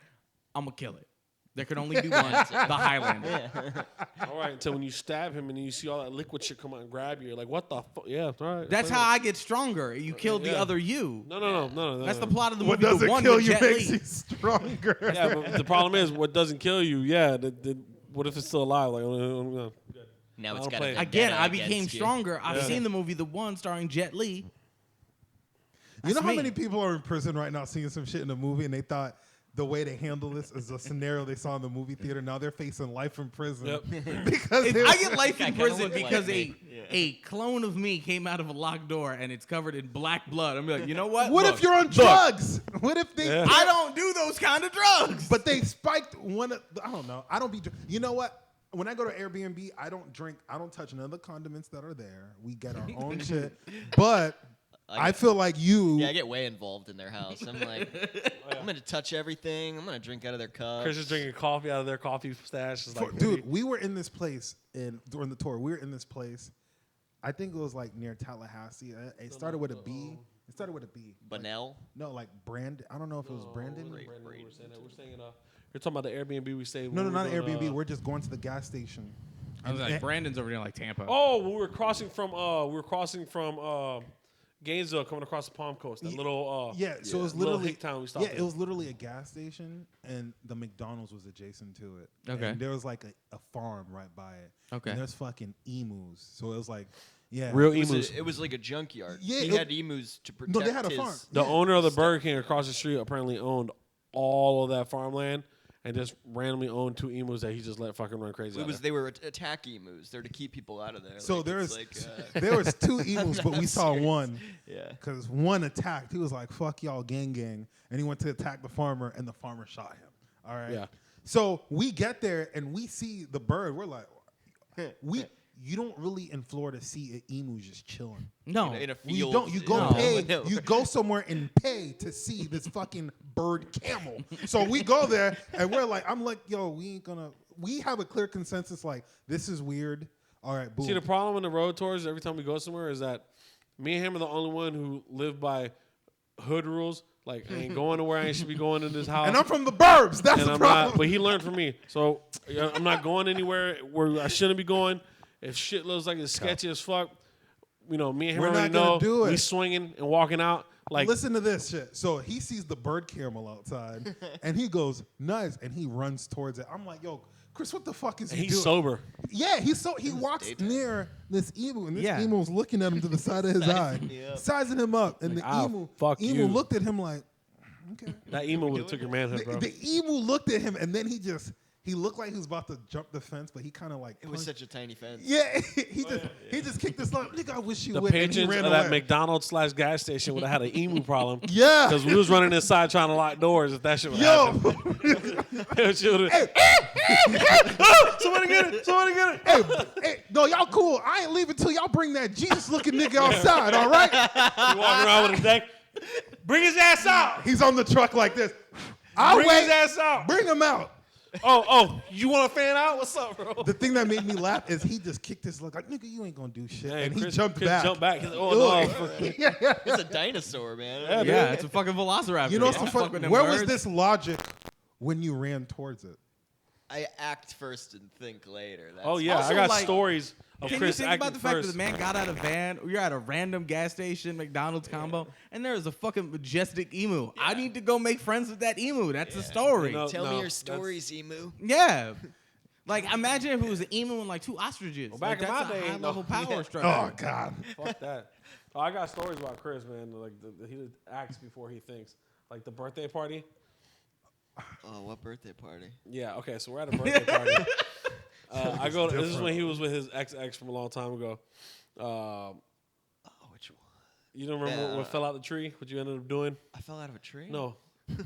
I'm gonna kill it. There can only be one, the Highlander. All right, until when you stab him and you see all that liquid shit come out and grab you, you're like, what the fuck? Yeah, all right. That's how I get stronger. You killed the Yeah. other you. No. That's the plot of the what movie. doesn't The One kill with you Jet makes Li. you stronger. Yeah, but the problem is, what doesn't kill you? Yeah, what if it's still alive? Like, Now I it's don't got play it. Again, I became against you. stronger. I've Yeah. seen the movie The One starring Jet Li. You That's know how me. many people are in prison right now seeing some shit in the movie and they thought the way to handle this is a scenario they saw in the movie theater. Now they're facing life in prison Yep. because If they I get life I in kinda prison look like because me. a clone of me came out of a locked door and it's covered in black blood. I'm like, you know what? What Look, if you're on drugs? What if they? Yeah. I don't do those kind of drugs. But they spiked one. I don't know. I don't be. You know what? When I go to Airbnb, I don't drink. I don't touch none of the condiments that are there. We get our own shit. But I feel like you. Yeah, I get way involved in their house. I'm like, I'm gonna touch everything. I'm gonna drink out of their cup. Chris is drinking coffee out of their coffee stash. It's like, Dude, we were in this place during the tour. We were in this place. I think it was like near Tallahassee. It started with a B. It started with a B. Banel. No, like Brand. I don't know if it was Brandon. We're saying, you're talking about the Airbnb we stayed. No, when not we were Airbnb. doing, We're just going to the gas station. I was And- like, Brandon's over there like Tampa. Oh, we were crossing from Gainesville, coming across the Palm Coast. That Ye- little Yeah, so it was little literally hick town we stopped Yeah, in. it was literally a gas station, and the McDonald's was adjacent to it. Okay. and there was like a farm right by it. Okay. and there's fucking emus. So it was like, yeah, real It was, emus. it was like a junkyard. Yeah, he it- had emus to protect No, they had a his. farm. The Yeah. owner of the Burger King across the street apparently owned all of that farmland and just randomly owned 2 emus that he just let fucking run crazy. They were attack emus. They're to keep people out of there. So like, there's like, there was 2 emus, but we saw serious. one. Yeah. Because one attacked. He was like, "Fuck y'all, gang." And he went to attack the farmer, and the farmer shot him. All right? Yeah. So we get there, and we see the bird. We're like, you don't really in Florida see an emu just chilling. No. In a You field. don't. You go No. pay. No. You go somewhere and pay to see this fucking bird camel. So we go there, and we're like, I'm like, yo, we ain't gonna. We have a clear consensus. Like, this is weird. All right, boom. See, the problem in the road tours every time we go somewhere is that me and him are the only one who live by hood rules. Like, I ain't going to where I ain't should be going in this house. And I'm from the burbs. That's and the I'm problem. not. But he learned from me, so I'm not going anywhere where I shouldn't be going. If shit looks like it's sketchy as fuck, me and him We're already not gonna know. do it. We swinging and walking out. Like, Listen to this shit. So he sees the bird camel outside, and he goes, "Nice," and he runs towards it. I'm like, "Yo, Chris, what the fuck is he he's doing?" sober. Yeah, he walks daytime. near this emu, and this Yeah. emu's looking at him to the side of his eye, me up. sizing him up, and Like, the "I'll emu fuck you." looked at him like, "Okay." That emo would have took your manhood, bro. The emu looked at him, and then he looked like he was about to jump the fence, but he kind of like It was punched- such a tiny fence. Yeah, he just kicked this like, "Nigga, I wish you The would." And he patrons ran of that away. McDonald's / gas station would have had an emu problem. Yeah. Because we was running inside trying to lock doors if that shit would Yo, happen. Somebody get it! Somebody get it! hey, no, y'all cool. I ain't leaving till y'all bring that Jesus-looking nigga outside. All right? He walking around with his deck. Bring his ass out! He's on the truck like this. I'll Bring wait. his ass out! Bring him out. Oh, you want to fan out? What's up, bro? The thing that made me laugh is he just kicked his leg like, "Nigga, you ain't gonna do shit," Yeah, and he Chris jumped back. Jumped back. He's like, oh no! It's a dinosaur, man. Yeah, it's a fucking velociraptor. You know Don't what's fuck funny? with them Where was birds. this logic when you ran towards it? I act first and think later. That's Oh yeah, Also, I got like, stories of Can Chris you think about acting the fact first. that the man got out of a van? You're at a random gas station, McDonald's combo, and there is a fucking majestic emu. I need to go make friends with that emu. That's the story. You know- Tell me No, your that's- stories, emu. Yeah. Like, imagine if it was an emu and like 2 ostriches. Well, Like, back in that's my a day, high level no. power Yeah. structure. Oh God! Fuck that. Oh, I got stories about Chris, man. Like he acts before he thinks. Like the birthday party. Oh, what birthday party? Yeah. Okay. So we're at a birthday party. I go. This is different. when he was with his ex from a long time ago. Oh, which one? You don't remember Yeah. what fell out the tree? What you ended up doing? I fell out of a tree? No.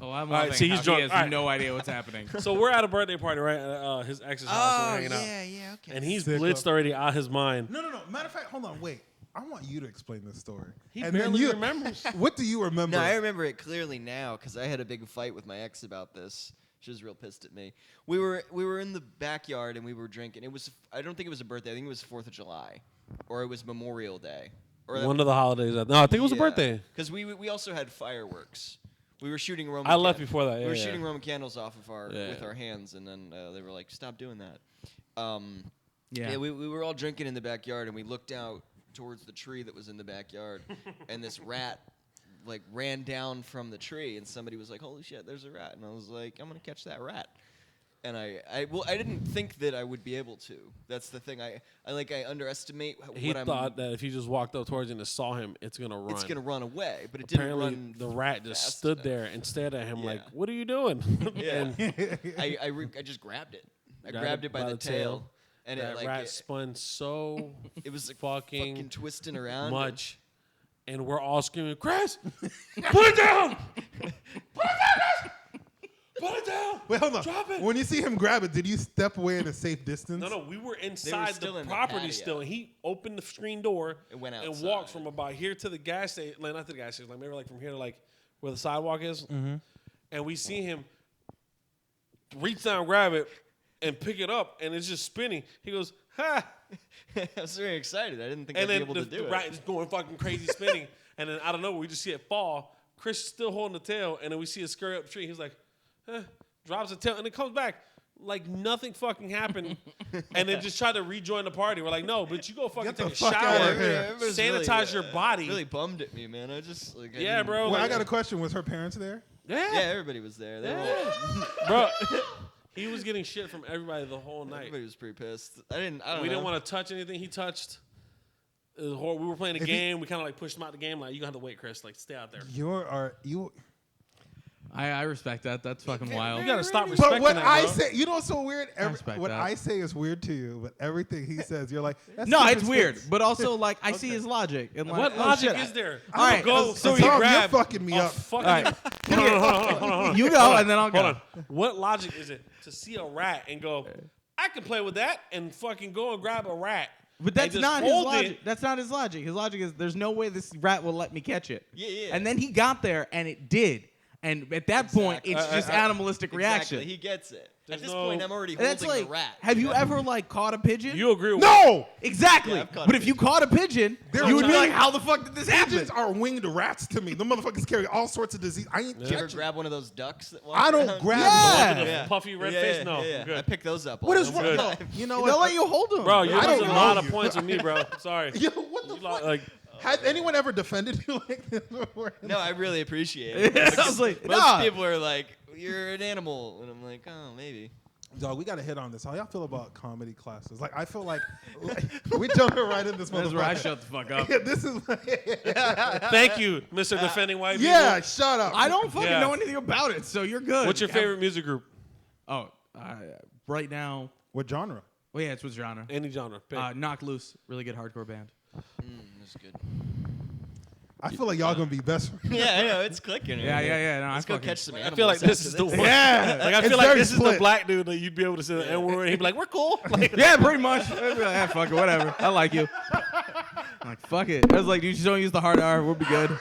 Oh, I'm All right, loving see, he's how drunk. He has All right. no idea what's happening. So we're at a birthday party, right? At his ex's house. Oh, We're hanging out. yeah, okay. And he's Sick blitzed of- already out his mind. No. Matter of fact, hold on, wait. I want you to explain this story. He And then barely you- remembers. What do you remember? No, I remember it clearly now because I had a big fight with my ex about this. She was real pissed at me. We were in the backyard and we were drinking. I don't think it was a birthday. I think it was 4th of July, or it was Memorial Day, or One of the holidays. No, I think it was a Yeah. birthday. Because we also had fireworks. We were shooting Roman. I left before that. we Yeah, were yeah. shooting Roman candles off of Yeah. with our hands, and then they were like, "Stop doing that." Yeah. We were all drinking in the backyard, and we looked out towards the tree that was in the backyard, and this rat like ran down from the tree, and somebody was like, "Holy shit, there's a rat!" And I was like, "I'm gonna catch that rat." And I didn't think that I would be able to. That's the thing. I underestimate He what I'm. thought that if he just walked up towards him and saw him, it's gonna run. It's gonna run away, but it Apparently, didn't run. the rat just fast stood enough. there and stared at him like, Yeah. "What are you doing?" Yeah. and I just grabbed it. I grabbed it by the tail, and that it like rat spun so it was like fucking twisting around. much, and we're all screaming, "Chris, put it down! Put it down! Put it down! Wait, hold on. Drop it!" When you see him grab it, did you step away in a safe distance? No, we were inside still the in the property patio. still. And he opened the screen door And went and outside. walked from about here to the gas station. Like, not to the gas station, like maybe like from here to like where the sidewalk is. Mm-hmm. And we see him reach down, grab it, and pick it up, and it's just spinning. He goes, "Ha!" I was very excited. I didn't think And I'd be then able the, to do the it. rat is going fucking crazy spinning. And then out of nowhere, we just see it fall. Chris is still holding the tail, and then we see it scurry up the tree. He's like, drops the tail, and it comes back like nothing fucking happened. And then just tried to rejoin the party. We're like, no, but you go fucking Get the take a fuck shower, outta here. Everybody's sanitize your body. Really bummed at me, man. I just like. I Yeah, didn't- bro. Well, I like- got a question. Was her parents there? Yeah, Yeah, everybody was there. They were all, bro. He was getting shit from everybody the whole night. everybody was pretty pissed. I don't We know. didn't want to touch anything he touched. It was horrible. We were playing a If he- game. We kind of like pushed him out the game. Like, you gonna have to wait, Chris. Like, stay out there. You I respect that. That's fucking wild. You gotta stop respecting But what that, I bro. say, you know what's so weird? respect What that. I say is weird to you, but everything he says, you're like, that's No, different it's weird, things. but also like I see his logic. And like, What oh, logic shit, is there? All right, Go. so you Tom, grab you're fucking me a up. fucking- All right. Hold on. You go, and then I'll go. Hold on. What logic is it to see a rat and go, I can play with that, and fucking go and grab a rat? But that's just not his hold logic. it. That's not his logic. His logic is there's no way this rat will let me catch it. Yeah. And then he got there, and it did. And at that point, Exactly. it's just animalistic reaction. Exactly. He gets it. There's At this no- point, I'm already And that's holding like, the rat. have you ever like caught a pigeon? You agree with No! Exactly. Yeah, I've caught but a if you caught a pigeon, There you are would be times- like, how the fuck did this happen? Pigeons are winged rats to me. The motherfuckers carry all sorts of disease. I ain't Did you ever catching. grab one of those ducks? That walk I don't around? grab Yeah. The Yeah. puffy red Yeah, face? yeah, No. yeah. I'm good. I pick those up. all What is the wrong? time. good. No, you know They'll what? let you hold them. Bro, you're I don't losing a know lot of you. points with me, bro. Sorry. Yo, what the You fuck? like, Has anyone ever defended you like this before? No, I really appreciate it. I was like, Most nah. people are like, "You're an animal," and I'm like, "Oh, maybe." Dog, we got to hit on this. How y'all feel about comedy classes? Like, I feel like we jumping right in this motherfucker. That's where I shut the fuck up. Yeah, this is. thank you, Mr. Defending White Yeah, People. shut up. I don't fucking Yeah. know anything about it, so you're good. What's your favorite music group? Oh, right now. What genre? Well, yeah, it's with genre. Any genre. Pick. Knock Loose, really good hardcore band. That's good. I feel like y'all gonna be best friends. Yeah, I know it's clicking. Yeah, yeah, yeah. No, Let's I go fucking- catch some I animals. feel like this after is the one. Yeah, Like I it's feel like very this is the split. black dude that you'd be able to say the N word and he'd be like, "We're cool." Like, Yeah, pretty much. I'd be like, yeah, fuck it, whatever. I like you. I'm like, fuck it. I was like, you just don't use the hard R. We'll be good.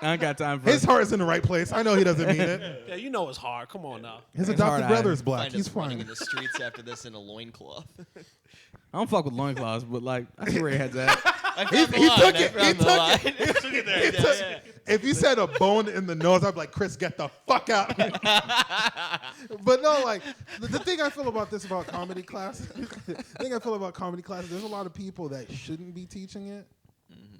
I ain't got time for His it. heart is in the right place. I know he doesn't mean it. yeah, you know it's hard. Come on now. His It's adopted hard, brother I- is black. Find He's us running fine. in the streets after this in a loincloth. I don't fuck with loincloths, but like, I see where your head's at. I He found the took line. it. I found He the took line. it. Took it there. He Yeah, took- yeah. If you said a bone in the nose, I'd be like, Chris, get the fuck out. But no, like the thing I feel about this about comedy classes, the thing I feel about comedy classes, there's a lot of people that shouldn't be teaching it.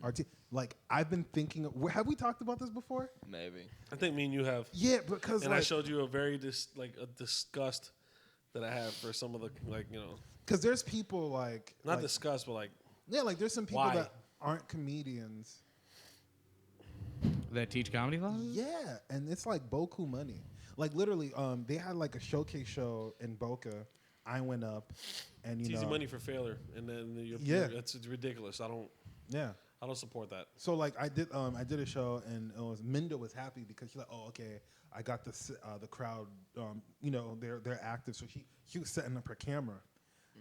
Are like I've been thinking. Have we talked about this before? Maybe. I think me and you have. Yeah, because And I like, showed you a very a disgust that I have for some of the because there's people like not like, disgust, but like yeah, like there's some people Why? that aren't comedians. That teach comedy classes? Yeah, and it's like Boku money. Like literally, they had like a showcase show in Boca. I went up, and it's you easy know, money for failure, and then Yeah. it's ridiculous. I don't support that. So like I did a show and it was Minda was happy because she's like, oh okay, I got the crowd, you know they're active, so she was setting up her camera,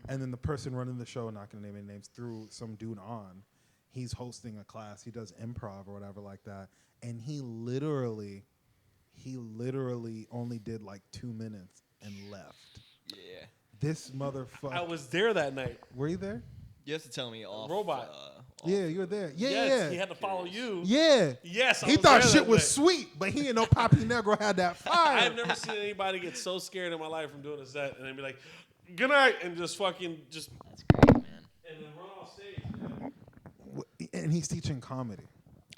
and then the person running the show, not gonna name any names, threw some dude on. He's hosting a class. He does improv or whatever like that, and he literally only did like 2 minutes and left. Yeah. This motherfucker. I was there that night. Were you there? You have to tell me off. Robot. Off- Yeah, you were there. Yeah, Yes, he yeah. had to follow you. Yeah. Yes, I He was thought there shit that was night. sweet, but he didn't know Papi Negro had that fire. I've never seen anybody get so scared in my life from doing a set and then be like, "Good night," and just fucking just That's great, man. and then run off stage. Man. And he's teaching comedy.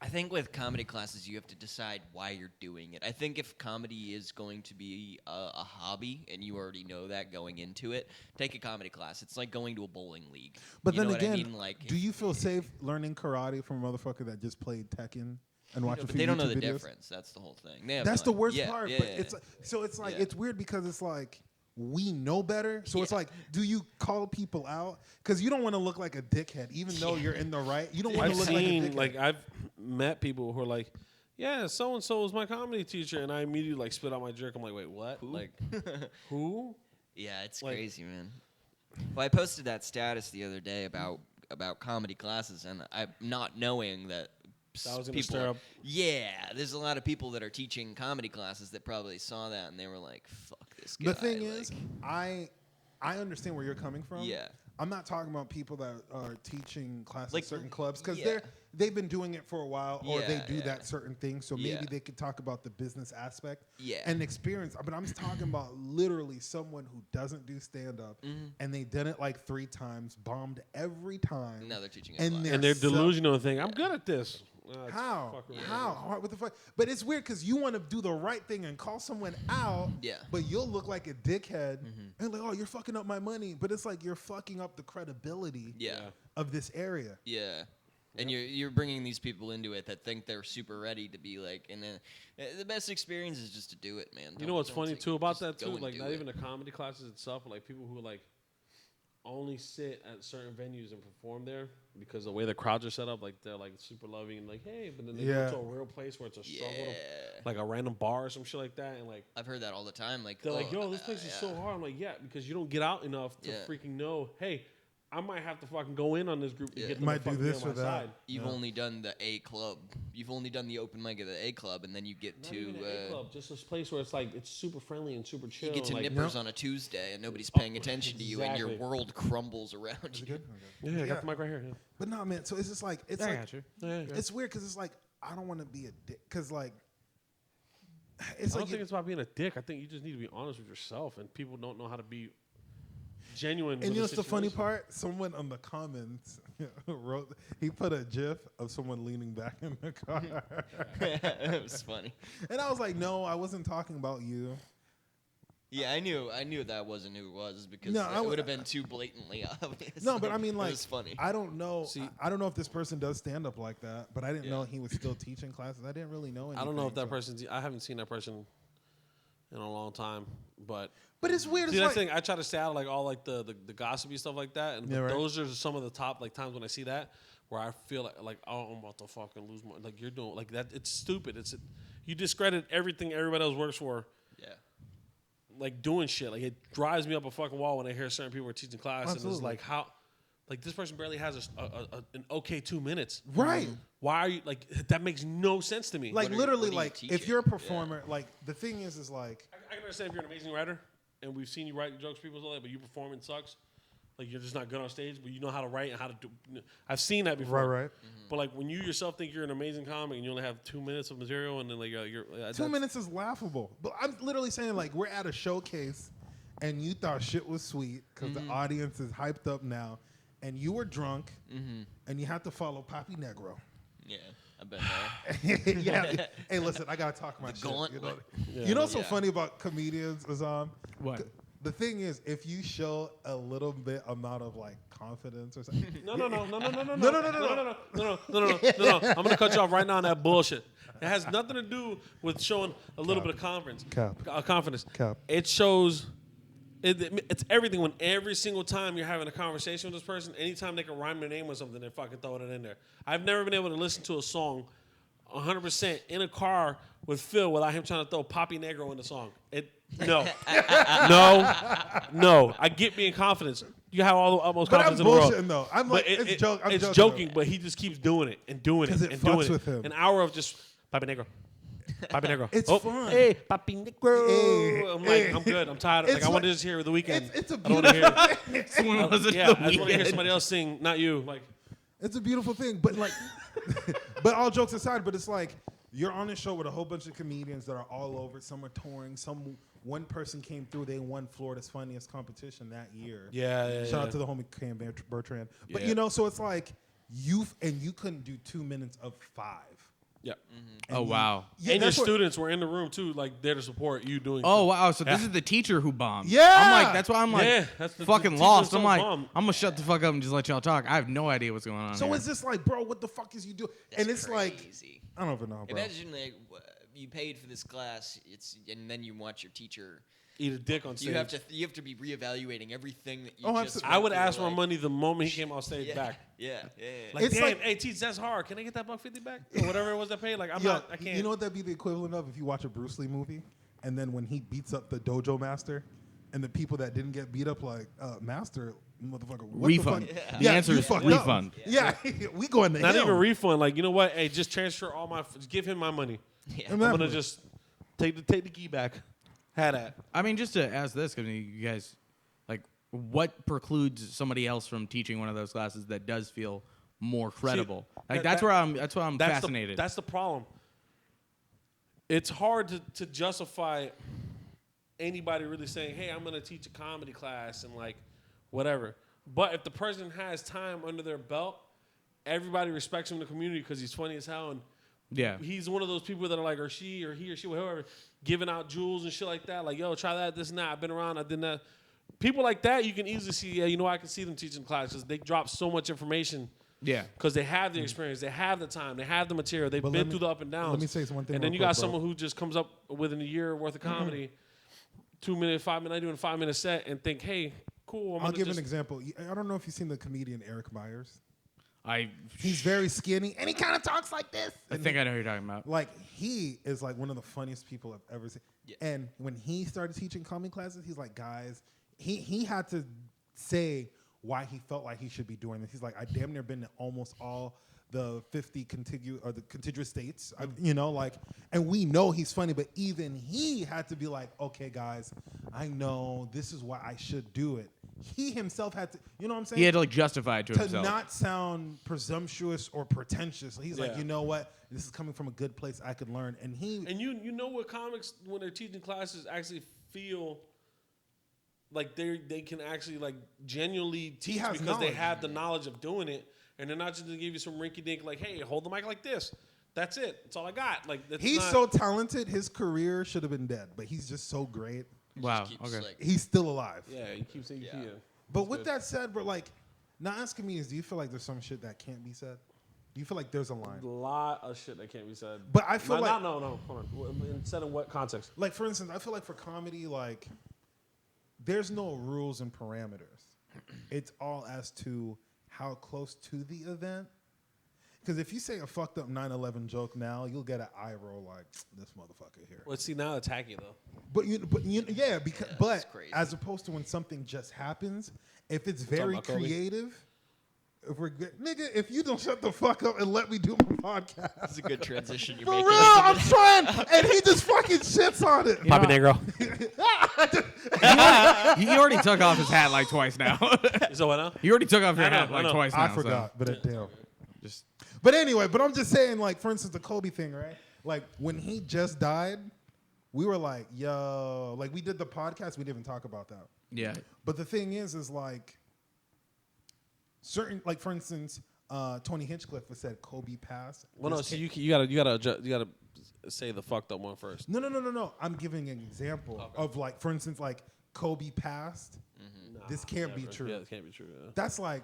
I think with comedy classes, you have to decide why you're doing it. I think if comedy is going to be a hobby and you already know that going into it, take a comedy class. It's like going to a bowling league. But You then know what again, I mean? Like, do you feel safe learning karate from a motherfucker that just played Tekken and watched a but few they don't know YouTube the videos? difference. That's the whole thing. They have That's no the worst idea. part. Yeah, But yeah, it's yeah. so it's like Yeah. it's weird because it's like we know better. So it's Yeah. like, do you call people out? Because you don't want to look like a dickhead, even though you're in the right. You don't want I've to look like a seen dickhead. I've met people who are like, "Yeah, so and so is my comedy teacher," and I immediately like spit out my jerk. I'm like, "Wait, what? Who? Like, who?" Yeah, it's Like- crazy, man. Well, I posted that status the other day about comedy classes, and I'm not knowing that That was gonna people. stir up. Yeah, there's a lot of people that are teaching comedy classes that probably saw that and they were like, "Fuck this guy." The thing like, is, I understand where you're coming from. Yeah. I'm not talking about people that are teaching classes Like, at certain clubs because yeah. they've been doing it for a while or they Yeah, do yeah. that certain thing. So maybe Yeah. they could talk about the business aspect Yeah. and experience. But I'm just talking about literally someone who doesn't do stand up and they did it like 3 times, bombed every time. now they're teaching and a class. And they're so- delusional and think, "I'm good at this." It's How? fucking How? What the fuck? But it's weird because you want to do the right thing and call someone out. Yeah. But you'll look like a dickhead and like, oh, you're fucking up my money. But it's like you're fucking up the credibility Yeah. of this area. Yeah. And you're bringing these people into it that think they're super ready to be like, and then the best experience is just to do it, man. You know what's funny too about that just go too? and Like do not it. even the comedy classes itself, but like people who like only sit at certain venues and perform there because the way the crowds are set up, like they're like super loving and like, hey, but then they Yeah. go to a real place where it's a struggle, Yeah. like a random bar or some shit like that, and like I've heard that all the time. Like they're like, oh, yo, this place is so yeah. hard. I'm like, yeah, because you don't get out enough to Yeah. freaking know, hey, I might have to fucking go in on this group to Yeah. get them Might to do fucking this be on or my that. side. You've only done the A club. You've only done the open mic at the A club, and then you get Not to even an A club, just this place where it's like it's super friendly and super chill. you get to and, like, Nippers on a Tuesday, and nobody's paying attention to you, and your exactly. world crumbles around you. Good? Yeah, I Yeah. got the mic right here. Yeah. But no, man. So it's just like it's I like got you. Yeah, it's weird because it's like I don't want to be a dick because like I it's don't like think it's about being a dick. I think you just need to be honest with yourself, and people don't know how to be genuine. and with you know the what's the funny situation. part? Someone on the comments wrote he put a GIF of someone leaning back in the car, It was funny. and I was like, no, I wasn't talking about you. Yeah, I knew that wasn't who it was because No, I it w- would have been too blatantly obvious. No, but I mean, it like, was funny. I don't know. See- I don't know if this person does stand up like that, but I didn't Yeah. know he was still teaching classes. I didn't really know anything. I don't know if that so- person's. I haven't seen that person in a long time, but But it's weird. see It's that's like, the thing. I try to stay out of like all like the gossipy stuff like that, and Yeah, right. those are some of the top like times when I see that where I feel like oh, I'm about to fucking lose my like you're doing like that. It's stupid. You discredit everything everybody else works for. Yeah. Like doing shit. Like it drives me up a fucking wall when I hear certain people are teaching class and Absolutely. it's like how, like this person barely has an okay 2 minutes. right. Why are you like that? Makes no sense to me. Like What are- literally, what are you like if teaching? you're a performer, like the thing is like I can understand if you're an amazing writer and we've seen you write jokes, people say, but you performing sucks. Like you're just not good on stage, but you know how to write and how to do. I've seen that before. right. But like when you yourself think you're an amazing comic and you only have 2 minutes of material and then like you're 2 minutes is laughable. But I'm literally saying like we're at a showcase, and you thought shit was sweet because the audience is hyped up now, and you were drunk, and you had to follow Papi Negro. Yeah. I've been there. Yeah. Hey, listen, I gotta talk my shit. You know, gauntlet. you know what's so Yeah. funny about comedians is What? the thing is if you show a little bit amount of like confidence or something. No. I'm gonna cut you off right now on that bullshit. It has nothing to do with showing a little bit of confidence. Confidence. Cap. It shows. It's everything. When every single time you're having a conversation with this person, anytime they can rhyme their name or something, they're fucking throwing it in there. I've never been able to listen to a song 100% in a car with Phil without him trying to throw Papi Negro in the song. No. I get being confident. You have all the utmost But I'm confidence in the world. bullshitting though. I'm like, it's it's joking. joking, but he just keeps doing it and doing it 'Cause it and fucks doing it. with him. An hour of just Papi Negro. Papi Negro. It's oh, fun. Hey, Papi Negro. Hey, I'm hey. like, I'm good. I'm tired. It's Like, I want to like- just hear the weekend. It's a I don't want to beautiful hear. Someone was Yeah, I just want to hear somebody else sing, not you. Like, It's a beautiful thing, but like, but all jokes aside, but it's like you're on a show with a whole bunch of comedians that are all over. Some are touring. One person came through. They won Florida's Funniest competition that year. Shout out to the homie Cam Bertrand. But Yeah. you know, so it's like you couldn't do 2 minutes of 5. yeah. Oh wow. Yeah, And your that's what- students were in the room too, like there to support you doing. Oh wow. So this Yeah. is the teacher who bombed. Yeah. I'm like, that's why I'm like Yeah, that's the fucking teacher lost. I'm so like, bombed. I'm gonna shut the fuck up and just let y'all talk. I have no idea what's going on. So here. it's just like, bro, what the fuck is you doing? And it's like, crazy. I don't even know, bro. Imagine like you paid for this class, and then you watch your teacher. Eat a dick on stage. You have to be reevaluating everything that you Oh, just. absolutely. I would went through, ask my like- money the moment he came off stage Yeah, back. yeah. Like, It's damn, like- hey, Teach, that's hard. Can I get that $150 back? Or whatever it was that paid. Like, I'm Yo, not, I can't. You know what that'd be the equivalent of if you watch a Bruce Lee movie, and then when he beats up the dojo master, and the people that didn't get beat up, like master, motherfucker, what Refund. the fuck? Yeah. The answer you is fucked refund. Up. Yeah, we going to Not him. even refund. Like, you know what? Hey, just transfer all my, just give him my money. Yeah. I'm going to just take the key back. Had that. I mean, just to ask this, because you guys, like, what precludes somebody else from teaching one of those classes that does feel more credible? Like, that's why I'm fascinated. That's the problem. It's hard to justify anybody really saying, hey, I'm going to teach a comedy class and, like, whatever. But if the person has time under their belt, everybody respects him in the community because he's funny as hell. And yeah. he's one of those people that are like, or he or she, whatever, giving out jewels and shit like that. Like, yo, try that, this and that. I've been around, I did that. People like that, you can easily see, yeah, you know, I can see them teaching classes. They drop so much information Yeah. Because they have the experience, they have the time, they have the material, they've But been let me- through the up and downs. let me say one thing And then real you quick, got bro. someone who just comes up within a year worth of comedy, 2 minute, 5 minute, doing a 5 minute set, and think, hey, cool. I'll give an example. I don't know if you've seen the comedian Eric Myers. I He's very skinny, and he kind of talks like this. And think I know who you're talking about. Like, he is like one of the funniest people I've ever seen. Yeah. And when he started teaching comedy classes, he's like, guys, he had to say why he felt like he should be doing this. He's like, I damn near been to almost all the 50 contiguous states, you know, like, and we know he's funny, but even he had to be like, okay, guys, I know this is why I should do it. He himself had to, you know what I'm saying? He had to like justify it to To himself. not sound presumptuous or pretentious. He's like, Yeah. you know what? This is coming from a good place. I could learn. And he, And you know what comics, when they're teaching classes, actually feel like they can actually like genuinely teach has because they knowledge. have the knowledge of doing it, and they're not just gonna give you some rinky dink like, hey, hold the mic like this. That's it. That's all I got. Like that's he's not, so talented. His career should have been dead, but he's just so great. Wow. Just keeps, Okay. like, He's still alive. yeah. You keep saying Yeah. yeah. But with that said, bro, like, now asking me is, do you feel like there's some shit that can't be said? Do you feel like there's a line? A lot of shit that can't be said. But I feel like, no. Hold on. Said in what context? like for instance, I feel like for comedy, like, there's no rules and parameters. It's all as to how close to the event. Because if you say a fucked up 9/11 joke now, you'll get an eye roll like this motherfucker here. Well, see now it's hacky though. But yeah, because Yeah, but that's crazy. as opposed to when something just happens, if it's very about Kobe? creative, if we're good, nigga, if you don't shut the fuck up and let me do my podcast, That's a good transition you're for making. real, I'm trying, and he just fucking shits on it. You know, Negro. he already took off his hat like twice now. So what now? He already took off your I know, hat I like know. twice now. I so forgot, but damn. just But anyway, but I'm just saying, like, for instance, the Kobe thing, right? Like, when he just died, we were like, yo, like, we did the podcast, we didn't even talk about that. yeah. But the thing is like, certain, like, for instance, Tony Hinchcliffe has said Kobe passed. Well, no. This So came- you gotta say the fucked up one first. No. I'm giving an example of, like, for instance, like, Kobe passed. This can't be true. Yeah, it can't be true. Yeah. That's like,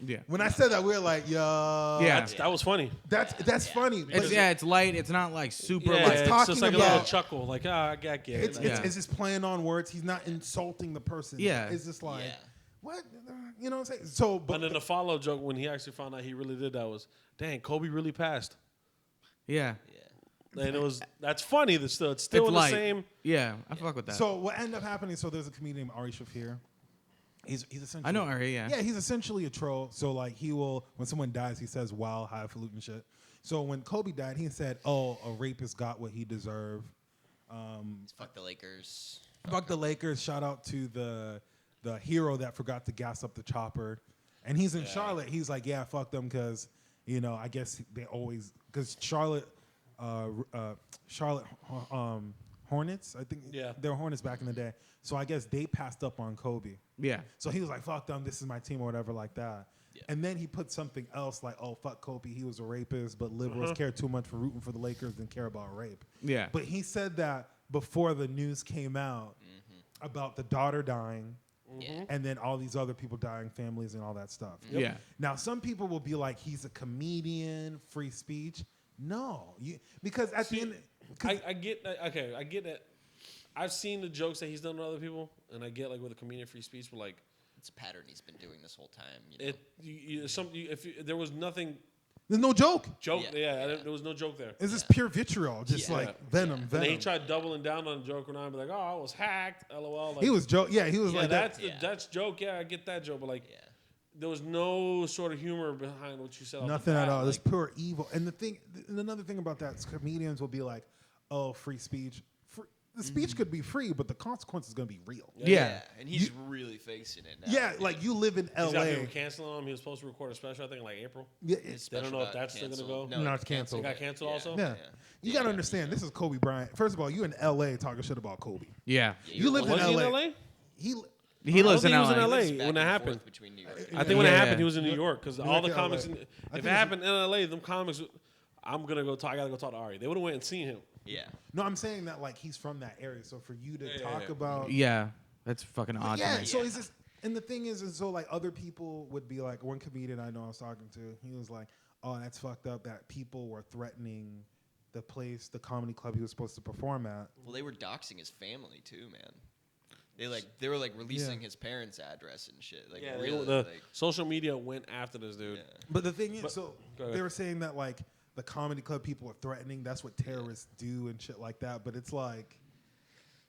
Yeah. when I said that, we were like, yo. Yeah. That was funny. That's funny. But It's light. It's not like super Yeah, like. it's it's talking just like a little about- chuckle, like I get it. it's just playing on words. He's not insulting the person. Yeah. It's just like, Yeah. what? You know what I'm saying? So, but And then the follow joke when he actually found out he really did that was, dang, Kobe really passed. Yeah. Yeah. And that's funny. It's still It's in light. the same. Yeah. I fuck with that. so what ended up happening? So there's a comedian named Ari Shafir. He's essentially. I know Ari. Yeah. Yeah, he's essentially a troll. So like he will, when someone dies, he says wild, highfalutin shit. So when Kobe died, he said, "Oh, a rapist got what he deserved." Fuck the Lakers. Fuck the Lakers. Shout out to the hero that forgot to gas up the chopper. And he's in Charlotte. He's like, yeah, fuck them because, you know, I guess they always, because Charlotte Hornets, I think they're Hornets back in the day. So I guess they passed up on Kobe. Yeah. So he was like, fuck them, this is my team or whatever like that. Yeah. And then he put something else like, oh, fuck Kobe, he was a rapist, but liberals care too much for rooting for the Lakers than care about rape. Yeah. But he said that before the news came out about the daughter dying Yeah. and then all these other people dying, families and all that stuff. Yeah. Now, some people will be like, he's a comedian, free speech. No, because at the end, I get that. Okay, I get that. I've seen the jokes that he's done to other people, and I get like with a comedian free speech, but like It's a pattern he's been doing this whole time. You know? there was nothing there's no joke. joke. Yeah. There was no joke there. It's just pure vitriol, just Yeah. like venom. And then he Venom. tried doubling down on the joke, and I'd be like, "Oh, I was hacked." LOL. Like, He was joke. Yeah, he was yeah, like that. that's joke. Yeah, I get that joke, but like, Yeah. there was no sort of humor behind what you said. off the Nothing at bat, all. It's like- pure evil. And another thing about that is comedians will be like, "Oh, free speech." The speech could be free, but the consequence is going to be real. Yeah. And he's really facing it now. Yeah, dude. like you live in He's got people L.A. canceling him. He was supposed to record a special, I think, in like April. Yeah, His They don't special know if got that's still gonna canceled. go? No, it's canceled. It got canceled also? yeah. You got to understand, this is Kobe Bryant. First of all, you in L.A. talking shit about Kobe. Yeah. You live Was in he in LA. LA? He He lives in think he was in LA. LA. He's back when and that forth happened. between New York. I think when it Yeah. happened, he was in New York because all the like comics. LA. If think it it's- happened in LA, them comics. I'm gonna go talk. I gotta go talk to Ari. They would have went and seen him. Yeah. No, I'm saying that like he's from that area. So for you to Yeah, talk yeah. about Yeah. That's fucking odd. yeah, to me. so it's just And the thing is so like other people would be like, one comedian I know I was talking to, he was like, oh, that's fucked up that people were threatening the place, the comedy club he was supposed to perform at. Well, they were doxing his family too, man. They were like releasing his parents' address and shit. Like Yeah, really, the like, social media went after this dude. yeah. But the thing is, But- so go ahead. they were saying that like the comedy club people are threatening. That's what terrorists do and shit like that. But it's like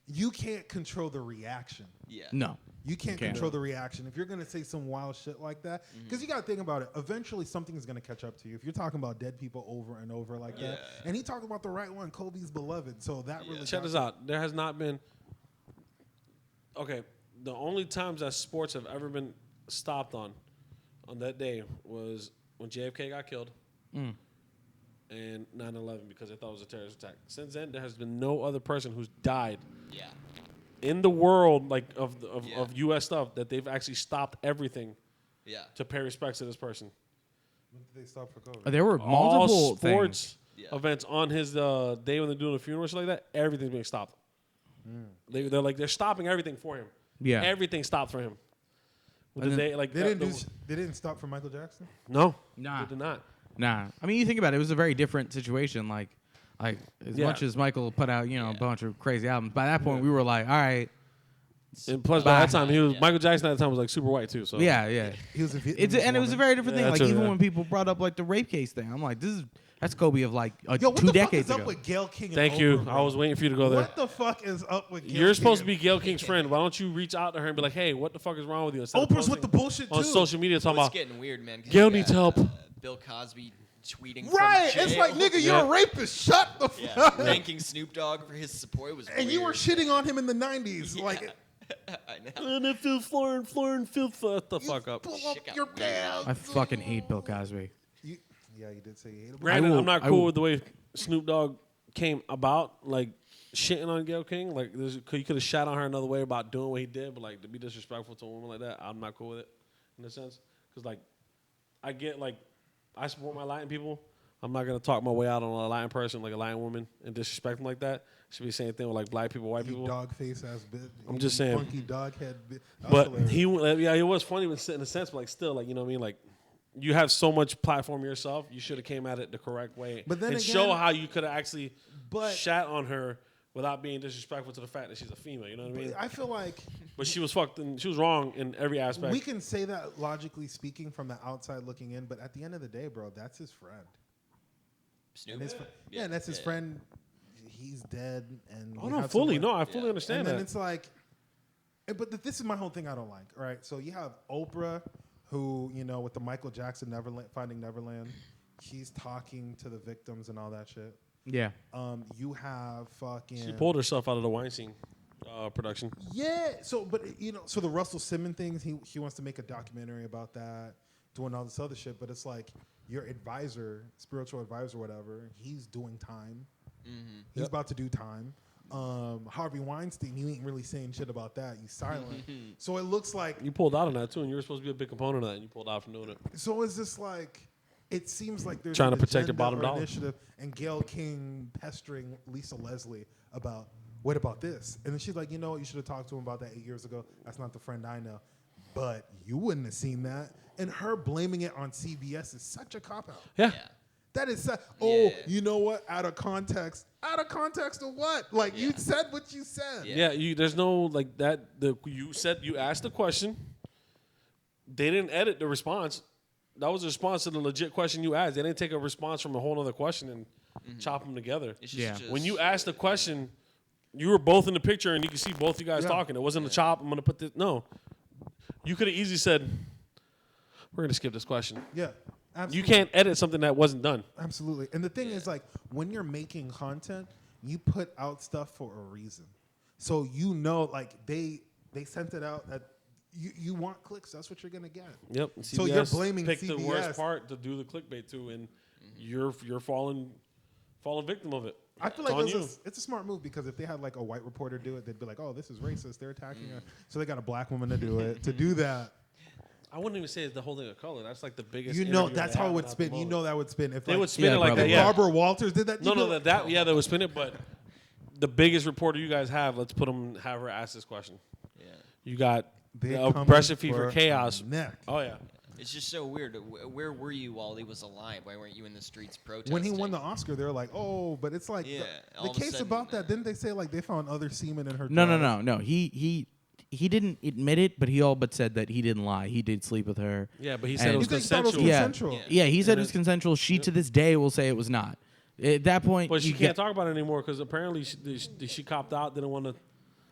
you can't control the reaction. Yeah. No. You can't can't. control the reaction. If you're gonna say some wild shit like that, because you gotta think about it. Eventually, something's gonna catch up to you. If you're talking about dead people over and over like that, Yeah. and he talked about the right one, Kobe's beloved. So that really Check got this me. out. There has not been. Okay, the only times that sports have ever been stopped on that day was when JFK got killed and 9/11 because they thought it was a terrorist attack. Since then, there has been no other person who's died Yeah. in the world, like of Yeah. U.S. stuff, that they've actually stopped everything Yeah. to pay respects to this person. When did they stop for COVID? There were All multiple sports things. Yeah. events on his day when they're doing a funeral or shit like that, everything's being stopped. They're stopping everything for him. Yeah. Everything stopped for him. And then- They They didn't stop for Michael Jackson. no, Nah. they did not. Nah. I mean, you think about it. It was a very different situation. Like as Yeah. much as Michael put out, a Yeah. bunch of crazy albums. By that point, we were like, all right, And plus, by that time, Yeah. Michael Jackson at the time was like super white too. So yeah. He was a And it was a very different Yeah, thing. Like true, even yeah. when people brought up like the rape case thing, I'm like, that's Kobe of like Yo, what 2 the fuck decades is up ago. with Gayle King? And Thank you. Oprah, bro? I was waiting for you to go there. What the fuck is up with? Gayle You're supposed to King? be Gayle King's friend. Why don't you reach out to her and be like, hey, what the fuck is wrong with you? Instead of Oprah's with the posting bullshit on too. social media talking Well, about it's getting weird, man. 'cause Gayle you needs got, help. Bill Cosby tweeting Right, from it's jail. like nigga, you're Yeah. a rapist. Shut the Yeah, fuck. thanking Snoop Dogg for his support. It was And you were weird. shitting on him in the '90s, Yeah. like I know. and it feels Florence, feel shut the you fuck up. pull Shit up got your weird. pants. I fucking hate Bill Cosby. Yeah, you did say you hate him. Granted, will- I'm not I cool will- with the way Snoop Dogg came about, like shitting on Gayle King. Like you could have shot on her another way about doing what he did, but like to be disrespectful to a woman like that, I'm not cool with it in a sense. Because like I get like I support my Latin people. I'm not gonna talk my way out on a Latin person, like a Latin woman, and disrespect them like that. Should be the same thing with like black people, white You people. dog face ass bitch. I'm You just saying. Funky dog head bitch. That's But hilarious. it was funny in a sense, but like still, like you know what I mean, like. You have so much platform yourself. You should have came at it the correct way, But then and again- show how you could have actually But- shat on her without being disrespectful to the fact that she's a female. You know what I mean? I feel like But she was fucked, and she was wrong in every aspect. we can say that logically speaking from the outside looking in, but at the end of the day, bro, that's his friend. Snoop? And his yeah, and that's his friend. He's dead, and Oh we no, have fully. someone- No, I fully Yeah. understand And then that. it's like, but this is my whole thing I don't like. All right, so you have Oprah, who with the Michael Jackson Finding Neverland, he's talking to the victims and all that shit. Yeah. You have fucking She pulled herself out of the Weinstein production. yeah. So, but so the Russell Simmons things, he wants to make a documentary about that, doing all this other shit. But it's like your advisor, spiritual advisor, whatever. He's doing time. He's about to do time. Harvey Weinstein, you ain't really saying shit about that. You silent. So it looks like. You pulled out on that too, and you were supposed to be a big component of that, and you pulled out from doing it. So it's just like. It seems like there's Trying an to protect your agenda bottom or dollar. initiative, and Gayle King pestering Lisa Leslie about what about this, and then she's like, you should have talked to him about that 8 years ago. That's not the friend I know, but you wouldn't have seen that. And her blaming it on CBS is such a cop out. Yeah. Yeah. That is Yeah. you know what? Out of context. Out of context of what? Like you Yeah. said what you said. Yeah. There's no like that. You asked the question. They didn't edit the response. That was a response to the legit question you asked. They didn't take a response from a whole other question and chop them together. It's Yeah. just, When you asked the question, you were both in the picture and you could see both you guys Yeah. talking. It wasn't a chop. I'm gonna put this. No, you could have easily said, "We're gonna skip this question." Yeah. Absolutely. You can't edit something that wasn't done. Absolutely. And the thing is, like, when you're making content, you put out stuff for a reason. So like they sent it out that you want clicks. That's what you're gonna get. Yep. So you're CBS blaming picked the CBS. worst part to do the clickbait too, and you're falling victim of it. I feel It's like on you. it's a smart move because if they had like a white reporter do it, they'd be like, "Oh, this is racist. They're attacking her." So they got a black woman to do it. To do that, I wouldn't even say it's the whole thing of color. That's like the biggest. you know, interview that's they how it have would at the spin. You moment. know, that would spin if They like, would spin Yeah, it like that. probably. Yeah. Barbara Walters did that. No, you'd be no, like, they would spin it. But the biggest reporter you guys have, let's have her ask this question. Yeah. You got They Oppression Fever Chaos. Neck. Oh yeah. It's just so weird. Where were you while he was alive? Why weren't you in the streets protesting? When he won the Oscar, they're like, "Oh," but it's like all the of a case sudden, about that. Didn't they say like they found other semen in her? No. He didn't admit it, but he all but said that he didn't lie. He did sleep with her. Yeah, but he said And- it was You think he thought it was consensual. consensual? Yeah, he said it And was consensual. She to this day will say it was not. At that point, But she you can't get- talk about it anymore because apparently she copped out, didn't want to.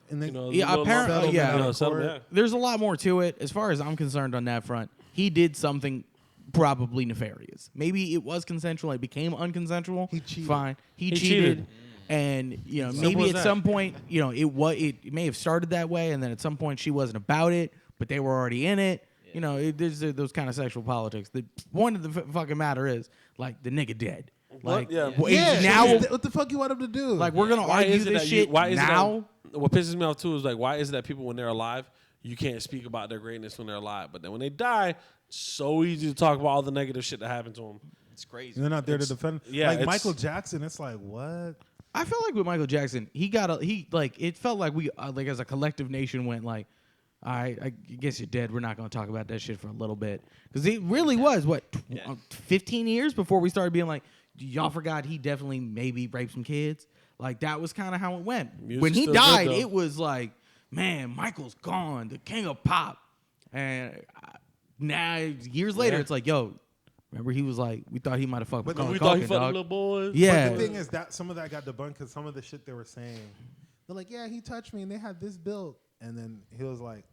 And they, Yeah, apparently, yeah. Yeah. There's a lot more to it. As far as I'm concerned on that front, he did something probably nefarious. Maybe it was consensual. It became unconsensual. He cheated. Fine. He He cheated. cheated. And Simple maybe as at that. some point, it may have started that way, and then at some point she wasn't about it, but they were already in it. There's those kind of sexual politics. The point of the fucking matter is, like, the nigga dead. Like, Yeah. now, what the fuck you want him to do? like, we're gonna Why argue is it this that shit why is now. It that, what pisses me off too is like, why is it that people when they're alive, you can't speak about their greatness when they're alive, but then when they die, it's so easy to talk about all the negative shit that happened to them. It's crazy. they're not there to defend. yeah, like it's- Michael Jackson, it's like what? I felt like with Michael Jackson, it felt like we like as a collective nation went like, all right, I guess you're dead. We're not going to talk about that shit for a little bit because it really was 15 years before we started being like, y'all forgot he definitely maybe raped some kids. Like that was kind of how it went. Music's When he still died, good, though. it was like, man, Michael's gone, the king of pop, and now years later, Yeah. it's like, yo. Remember, he was like, we thought he might have fucked But Macaulay We thought he Culkin, fucked dog. little boys. Yeah. But the thing is that some of that got debunked because some of the shit they were saying, they're like, yeah, he touched me and they had this built, and then he was like,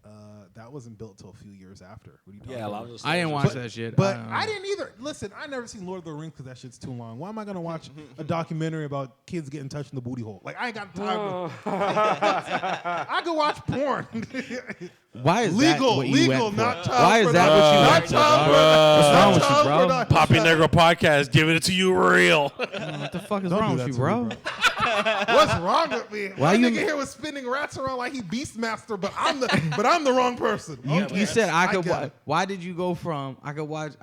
that wasn't built till a few years after. What are you talking Yeah, a lot about? of this I didn't stuff. watch that shit. But don't know. I didn't either. Listen, I never seen Lord of the Rings because that shit's too long. Why am I gonna watch a documentary about kids getting touched in the booty hole? Like I ain't got time. I could watch porn. Why is Legal, that what you legal, went for? not child Why is that what you not went for, child dog? What's wrong with you, child bro? pornography. Poppy Negro Podcast, giving it to you real. What the fuck is Don't wrong do with that you, to me, bro? What's wrong with me? Why My you- nigga here was spinning rats around like he Beastmaster, but I'm the wrong person. You said I could. get it. Why did you go from I could watch?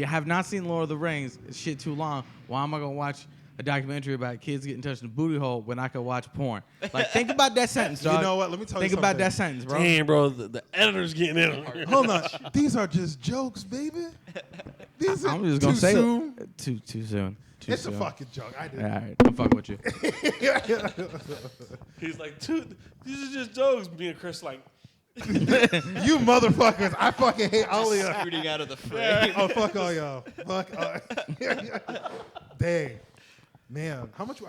Have not seen Lord of the Rings. Shit too long. Why am I gonna watch a documentary about kids getting touched in the booty hole when I could watch porn? Like, think about that sentence, dog. You know what? Let me tell you Think about something. that sentence, bro. Damn, bro, the editor's getting in. Hold on. These are just jokes, baby. These are I'm just gonna too say soon. it. Too soon. Too It's soon. a fucking joke. I did. All right, I'm fucking with you. He's like, dude, these are just jokes. Me and Chris like, You motherfuckers. I fucking hate all of y'all. Scooting out of the frame. Oh, fuck all y'all. Fuck all. Dang. Man, how much?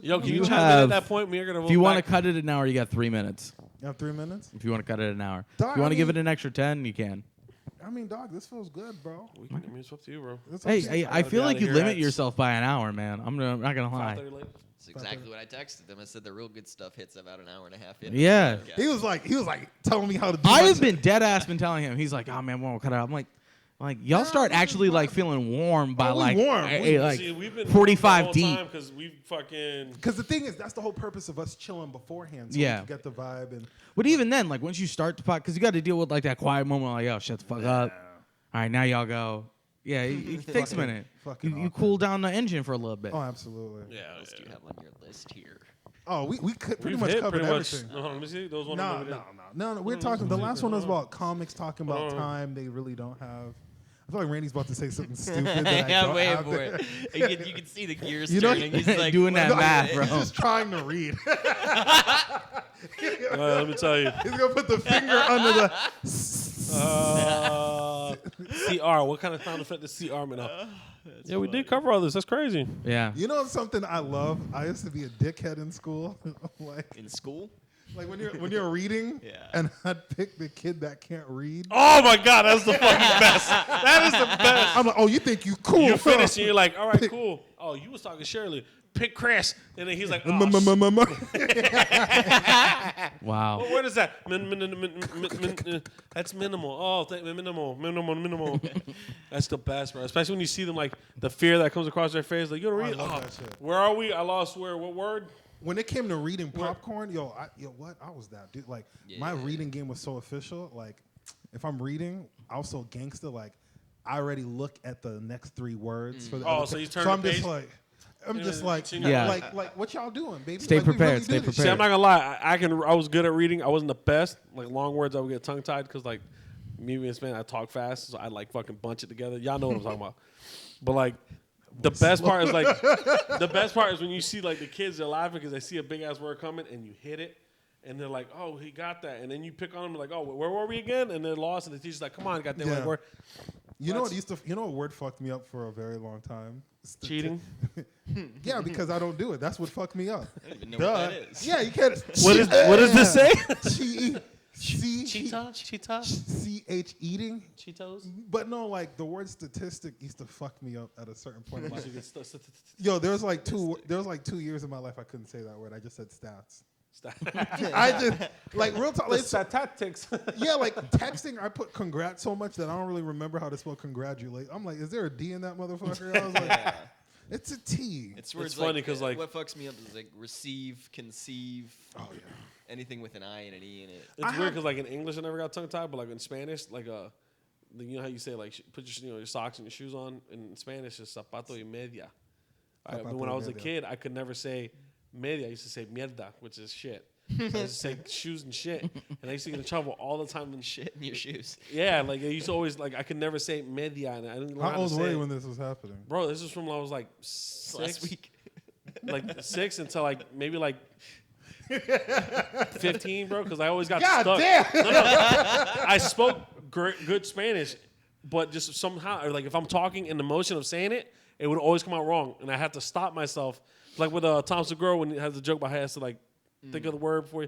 yo, can you You chime in have- at that point? Me are gonna vote If you want to back. cut it an hour, you got 3 minutes. You have 3 minutes? If you want to cut it an hour, Dog, if you want I to give mean- it an extra 10, you can. I mean, dog, this feels good, bro. I mean, it's up to you, bro. That's what I'm saying. Hey, I gotta feel be like outta you here limit at- yourself by an hour, man. I'm not gonna lie. 5:30 late. That's exactly what I texted them. I said the real good stuff hits about an hour and a half in. Yeah. He was like telling me how to do I my have shit. been dead ass been telling him. He's like, oh man, we'll cut it out. I'm like y'all Nah, start this is actually like fine. feeling warm by Oh, we like warm. We- like See, we've been 45 deep. because we fucking. Because the thing is, that's the whole purpose of us chilling beforehand. So Yeah. we can get the vibe and But even then, like once you start the pod, because you got to deal with like that quiet moment, like yo, shut the fuck up. All right, now y'all go. Yeah, it takes a minute. fucking You cool down the engine for a little bit. oh, absolutely. Yeah. What else do you have on your list here? Oh, we could pretty We've much hit covered pretty much. everything. Let me see. Those one. No. We're talking. The last one was about comics talking about Uh-huh. time they really don't have. I feel like Randy's about to say something stupid. That I Yeah, don't wait have for there. it. You can see the gears You know- turning. He's like Doing that No, math, he's bro. just trying to read. Let me tell you. He's gonna put the finger under the. CR. What kind of sound effect does CR mean? Yeah, we did cover all this. That's crazy. Yeah. You know something I love? I used to be a dickhead in school. in school. like when you're reading, Yeah. and I'd pick the kid that can't read. Oh my God, that's the fucking best. That is the best. I'm like, oh, you think you cool? You finish and you're like, all right, cool. Oh, you was talking Shirley. Pick Chris. And then he's like, oh, Wow. what word is that? That's minimal. Oh, minimal. That's the best, bro. Especially when you see them, like, the fear that comes across their face. Like, you want to read? I love Oh, that shit. where are we? I lost where? What word? When it came to reading popcorn, what? I was that dude. Like my Yeah. reading game was so official. Like if I'm reading, I was so gangster. Like I already look at the next 3 words for the. Oh, other so pa- you turn So the I'm just page? like, I'm just like, Yeah. like what y'all doing, baby? Stay Like, we prepared, really stay did it. prepared. See, I'm not gonna lie. I was good at reading. I wasn't the best. Like long words, I would get tongue tied because like me and Spanish, I talk fast, so I like fucking bunch it together. Y'all know what I'm talking about. But like the best part is like the best part is when you see like the kids, they're laughing because they see a big ass word coming and you hit it. And they're like, oh, he got that. And then you pick on them like, oh, where were we again? And they're lost. And the teacher's like, come on, goddamn, like, where? You know what word fucked me up for a very long time? Cheating? Yeah, because I don't do it. That's what fucked me up. I don't even know what that is. Yeah, you can't. What does this say? Cheetah? C-H eating. Cheetos? But no, like the word statistic used to fuck me up at a certain point in my life. Stop. Yo, there was like 2 years in my life I couldn't say that word. I just said stats. I just like real talk. Like, Statistics. yeah, like texting, I put congrats so much that I don't really remember how to spell congratulate. I'm like, is there a D in that motherfucker? I was like, it's a T. It's words funny because like what fucks me up is like receive, conceive. Oh yeah. Anything with an I and an E in it. it's weird because like in English I never got tongue tied, but like in Spanish, like you know how you say like put your your socks and your shoes on. In Spanish it's zapato y media. But when I was a kid, I could never say media. I used to say mierda, which is shit. So I used to say shoes and shit, and I used to get in trouble all the time. And Shit in your shoes. yeah, like I used to always like I could never say media, and I didn't learn How old to say were it. you when this was happening? Bro, this is from when I was like Last week. like 6 until like maybe like 15, bro. Because I always got God stuck. damn. No. I spoke good Spanish, but just somehow, or like if I'm talking in the motion of saying it, it would always come out wrong, and I had to stop myself. Like with Tom Segura when he has the joke about how he has to like think of the word before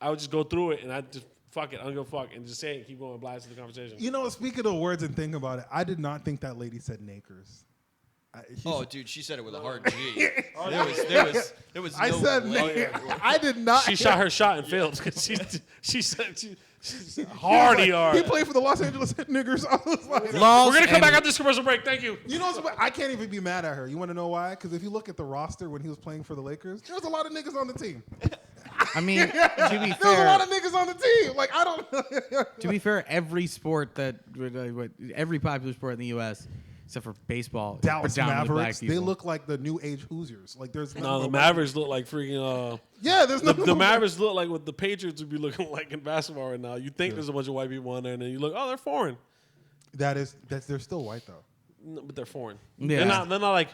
I would just go through it and I just fuck it, I don't give a fuck, and just say it and keep going blast to the conversation. You know, speaking of words and thinking about it, I did not think that lady said nakers. Oh, dude, she said it with a hard G. There was I no said way. I did not. She shot her shot and failed because she said hardy hard. He played for the Los Angeles Niggers. I was like, We're gonna come back after this commercial break. Thank you. you know, I can't even be mad at her. You want to know why? Because if you look at the roster when he was playing for the Lakers, there was a lot of niggas on the team. I mean, to be There was a lot fair, of niggas on the team. Like I don't. to be fair, every sport every popular sport in the U.S. except for baseball, is Dallas predominantly black Mavericks, they people. look like the new age Hoosiers. Like there's No, the Mavericks look like freaking. Yeah, there's no. The Mavericks look like what the Patriots would be looking like in basketball right now. You think there's a bunch of white people on there, and then you look, oh, they're foreign. They're still white though. No, but they're foreign. Yeah. They're not like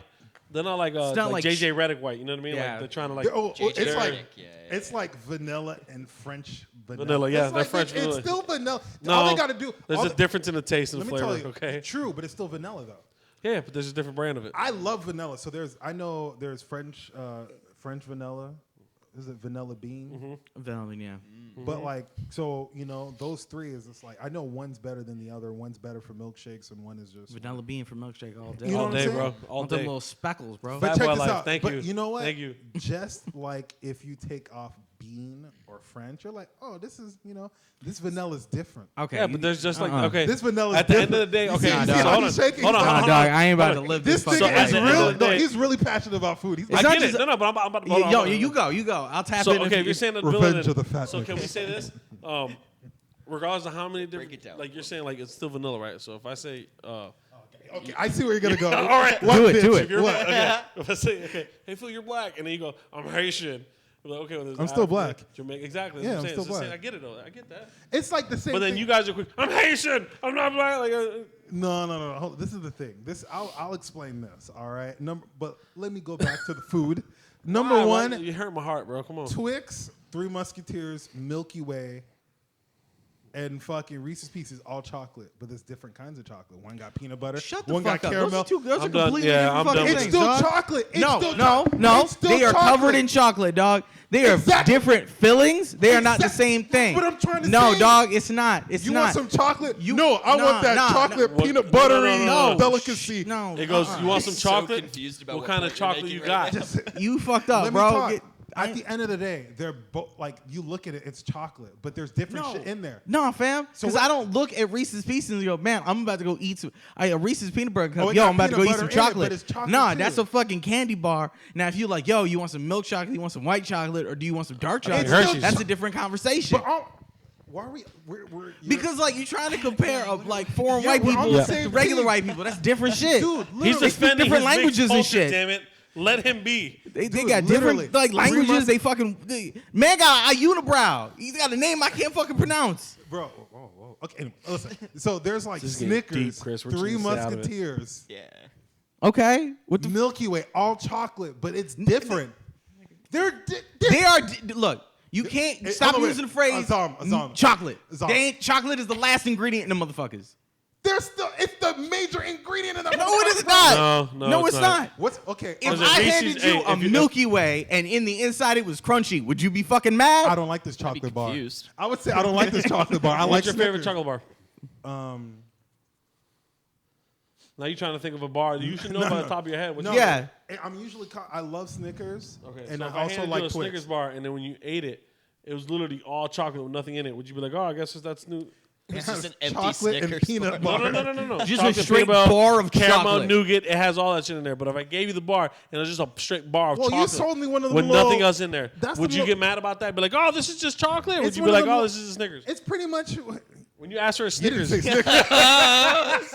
It's not like JJ Redick white. You know what I mean? Yeah. Like they're trying to like It's JJ like Redick, yeah. it's like vanilla and French vanilla. Vanilla, yeah, It's they're like French it's vanilla. still vanilla. No, All they got to do. There's all a the- difference in the taste and Let the me tell flavor. you, Okay. true, but it's still vanilla though. Yeah, but there's a different brand of it. I love vanilla. So there's French vanilla. Is it vanilla bean? Vanilla, yeah. But like, so you know, those three is just like I know one's better than the other. One's better for milkshakes, and one is just. Vanilla bean for milkshake all day. You know All what I'm day, saying? bro. All Want them day. little speckles, bro. But Fat check boy this life. out. Thank but you. You know what? Thank you. Just like if you take off bean or French, you're like, oh, this is this vanilla is different. Okay. Yeah, but there's just like Uh-uh. okay. This vanilla is at the different. end of the day, You okay. see- you see so how hold he's on, shaking? hold on, He's Nah, hold dog, on. I ain't about to live This this nigga fucking at is the end life. of real. the day- He's really passionate about food. He's It's I not get it. just- No, but I'm about to. Yo, hold on. you go. I'll tap So in. okay, if you're saying the Revenge villain, of the fat so can nigga. we say this? Regardless of how many different, Break it down. like you're saying, like it's still vanilla, right? So if I say, Okay, I see where you're gonna go. all right, What Do it, do bitch? it. if you're What? okay, if I say, okay, hey Phil, you're black, and then you go, I'm Haitian. I'm like, okay, well, there's I'm still black. Jamaican, exactly. Yeah, That's what I'm I'm still saying. It's the same. black. I get it though. I get that. It's like the same. But then thing. you guys are quick. I'm Haitian. I'm not black. Like, No. Hold on. This is the thing. I'll explain this. All right. But let me go back to the food. Number why? one, You hurt my heart, bro. Come on. Twix, Three Musketeers, Milky Way, and fucking Reese's Pieces, all chocolate, but there's different kinds of chocolate. One got peanut butter, Shut the one fuck got up. caramel. Those are I'm done. completely Yeah, different I'm fucking done with It's things, still dog. chocolate. It's still No. It's still They are chocolate. covered in chocolate, dog. They are Exactly. different fillings. They are not the Exactly. same thing. But I'm trying to No, say- dog, it's not. It's You not. want some chocolate? You- no, I nah, want that nah, chocolate nah. peanut No, buttery no. delicacy. No. It goes. You want I'm some so chocolate? confused about what what kind of point you're chocolate you making got? right now. You fucked up, Let me bro. talk. At the end of the day, they're both like you look at it, it's chocolate, but there's different shit in there. No, fam. So Because what- I don't look at Reese's Pieces and go, man, I'm about to go eat some. A Reese's peanut butter cup. Oh, it Yo, got I'm about to go peanut eat some butter in it, chocolate. but it's chocolate Nah, too. that's a fucking candy bar. Now, if you like, yo, you want some milk chocolate, you want some white chocolate, or do you want some dark chocolate? Hershey's. That's a different conversation. But why are we? We're Because like you're trying to compare of like foreign Yeah, white we're people on the to same regular team. white people. That's different shit. Dude, They He's speak defending different his mixed languages and culture, shit. Damn it. Let him be. They Dude, got literally, different like 3 languages. months- Man got a unibrow. He's got a name I can't fucking pronounce. Bro, whoa. Okay, anyway, listen. So there's like This is getting Snickers, deep, Chris. We're Three just gonna stay out of it. Musketeers, Yeah. Okay, what the Milky Way, all chocolate, but it's different. they are. Look, you can't Hey, stop hold on, using the wait. phrase Azam. chocolate. Azam. They ain't, chocolate is the last ingredient in the motherfuckers. It's the major ingredient in the. No, it is not. No, it's not. What's okay? If There's a I Reese's- handed you hey, a if you- Milky Way and in the inside it was crunchy, would you be fucking mad? I don't like this I'd be chocolate bar. confused. I would say I don't like this chocolate bar. I like What's your favorite Snickers. chocolate bar? Now you're trying to think of a bar. You should know by the top of your head. What No, you Yeah. I'm usually. I love Snickers. Okay, and so I if also handed like you a Twix. Snickers bar, and then when you ate it, it was literally all chocolate with nothing in it. Would you be like, oh, I guess that's new? It's just an empty chocolate and Snickers peanut bar. bar. No. Just Chocolate, a straight peanut butter, bar of caramel chocolate. nougat. It has all that shit in there. But if I gave you the bar and it was just a straight bar of Well, you chocolate sold me one of the with little- nothing else in there, That's would the you little- get mad about that? Be like, oh, this is just chocolate? Or would It's you one be of like, the oh, mo- this is a Snickers? It's pretty much. When you ask for a You didn't Snickers, say Snickers.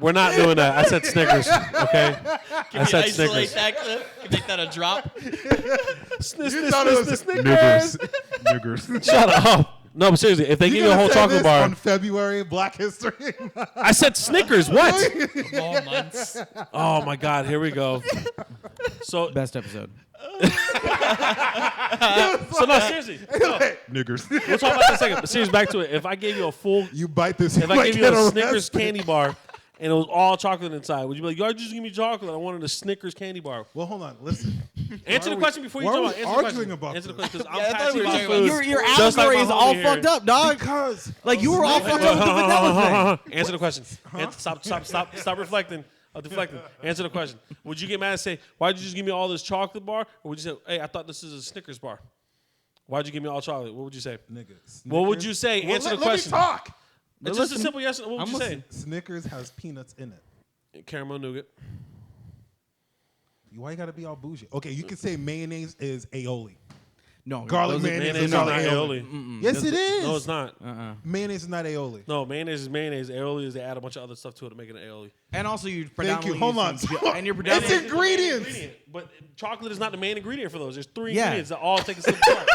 we're not doing that. I said Snickers. Okay, I said Isolate Snickers. that clip. Make that a drop. You thought it was Snickers. Niggers. Shut up. No, but seriously, if they give you a whole chocolate bar, on February Black History. I said Snickers. What? All months. Oh my God, here we go. So Best episode. no, seriously. No. Niggers. We'll talk about that in a second. But seriously, back to it. If I gave you a full, You bite this. if I might gave you get a Snickers arrested. candy bar and it was all chocolate inside, would you be like, y'all just give me chocolate? I wanted a Snickers candy bar. Well, hold on. Listen. Answer Why the are question we- before you why talk are about we Answer the arguing question. about Answer the this? question. 'Cause Yeah, I I'm thought we passionate were about talking about food. Your Just like allegory my is all homie fucked here. up, dog. Because Like you were all fucked up with the vanilla thing. Answer the question. Stop reflecting. Deflecting. Answer the question. Would you get mad and say, why'd you just give me all this chocolate bar? Or would you say, hey, I thought this is a Snickers bar? Why'd you give me all chocolate? What would you say? niggas. What would you say? Well, Answer the let question. me talk. It's just a simple yes. What would you say? Snickers has peanuts in it. Caramel nougat. Why you gotta be all bougie? Okay, you can say mayonnaise is aioli. No, Garlic those are- mayonnaise Mayonnaise is is not not aioli. aioli. Yes, it is. No, it's not. Mayonnaise is not aioli. No, mayonnaise is mayonnaise. Aioli is they add a bunch of other stuff to it to make it an aioli. And also you Thank predominantly you. Hold on. use and you're It's predominantly ingredients. But chocolate is not the main ingredient for those. There's three Yeah. ingredients that all take a sip apart.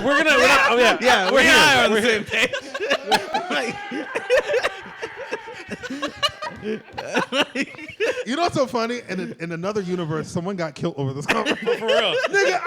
We're not, oh, yeah, we're here. on the We're same here. You know what's so funny? In another universe, someone got killed over this conversation. For real. Nigga,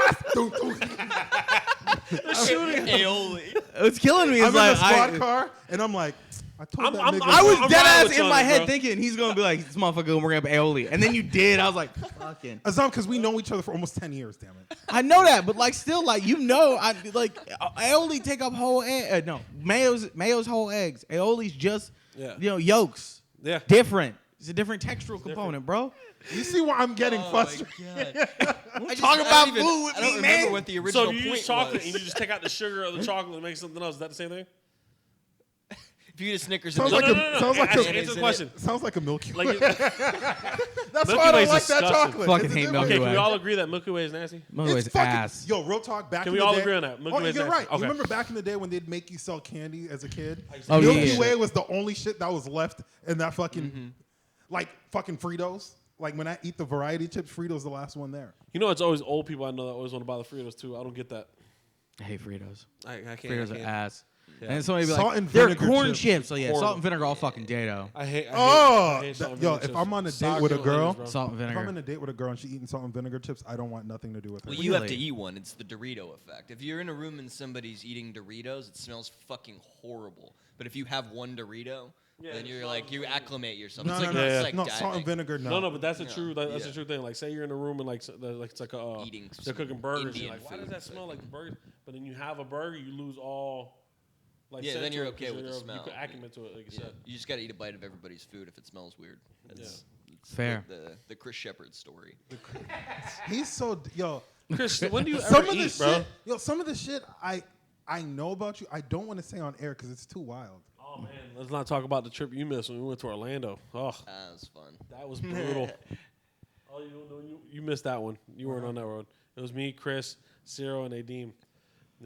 Aioli. It's killing me. I'm It's in like the squad car, and I'm like, I told that nigga. I was I'm dead riding ass with you in on my it, head bro. thinking he's gonna be like, this motherfucker gonna bring up aioli, and then you did. I was like, fucking. Azam, because we know each other for almost 10 years, damn it. I know that, but like still, like you know, I like aioli take up whole egg. No, mayo's whole eggs. Aioli's just yolks. Yeah. Different. It's a different textural component, bro. You see why I'm getting frustrated? Talk about food with I don't me, remember man. what the So original if you point use chocolate was. and you just take out the sugar of the chocolate and make something else. Is that the same thing? If you eat a Snickers, Sounds and like there's a- sounds like Answer, a- answer the question. Sounds like a Milky Way. Like, That's Milky why I don't Way's like that disgusting. chocolate. Fucking It's hate different. Milky okay, can we Way. all agree that Milky Way is nasty? Milky Way's It's fucking, ass. Yo, real talk. Back Can in we the all day, agree on that? Milky oh, Way's you're nasty. right. Okay. You remember back in the day when they'd make you sell candy as a kid? Oh, yeah, Milky yeah. Way was the only shit that was left in that fucking, like fucking Fritos. Like when I eat the variety chips, Fritos the last one there. You know, it's always old people I know that always want to buy the Fritos too. I don't get that. I hate Fritos. I can't. Fritos I are can't. ass. Yeah. And then somebody be Salt like, and they're vinegar corn chips. chips. So yeah, Horrible. salt and vinegar all fucking day though. I hate Oh, salt and yo, vinegar if chips. I'm on a date Sour with a cream girl, onions, bro. Salt and if I'm vinegar. on a date with a girl and she eating salt and vinegar chips, I don't want nothing to do with her. Well, you have to Really? eat one. It's the Dorito effect. If you're in a room and somebody's eating Doritos, it smells fucking horrible. But if you have one Dorito, Yeah, then it you're smells like, you good. acclimate yourself. No, it's no, like, no, it's like no, salt and diving. vinegar. No, No, but that's the true. That's Yeah. the true thing. Like, say you're in a room and like it's like a Eating they're cooking burgers. And Indian you're like, why does food. that smell like burgers? But then you have a burger, you lose all. Like, Yeah, scent then to you're it okay 'cause with the you're- smell. You could acclimate to it, like you Yeah. said. You just got to eat a bite of everybody's food if it smells weird. It's Fair. The Chris Shepard story. He's so yo. Chris, when do you Some ever of the eat, bro? shit, yo, some of the shit I know about you, I don't want to say on air because it's too wild. Oh man, let's not talk about the trip you missed when we went to Orlando. Oh, That was fun. that was brutal. You missed that one. You weren't on that road. It was me, Chris, Ciro, and Nadim.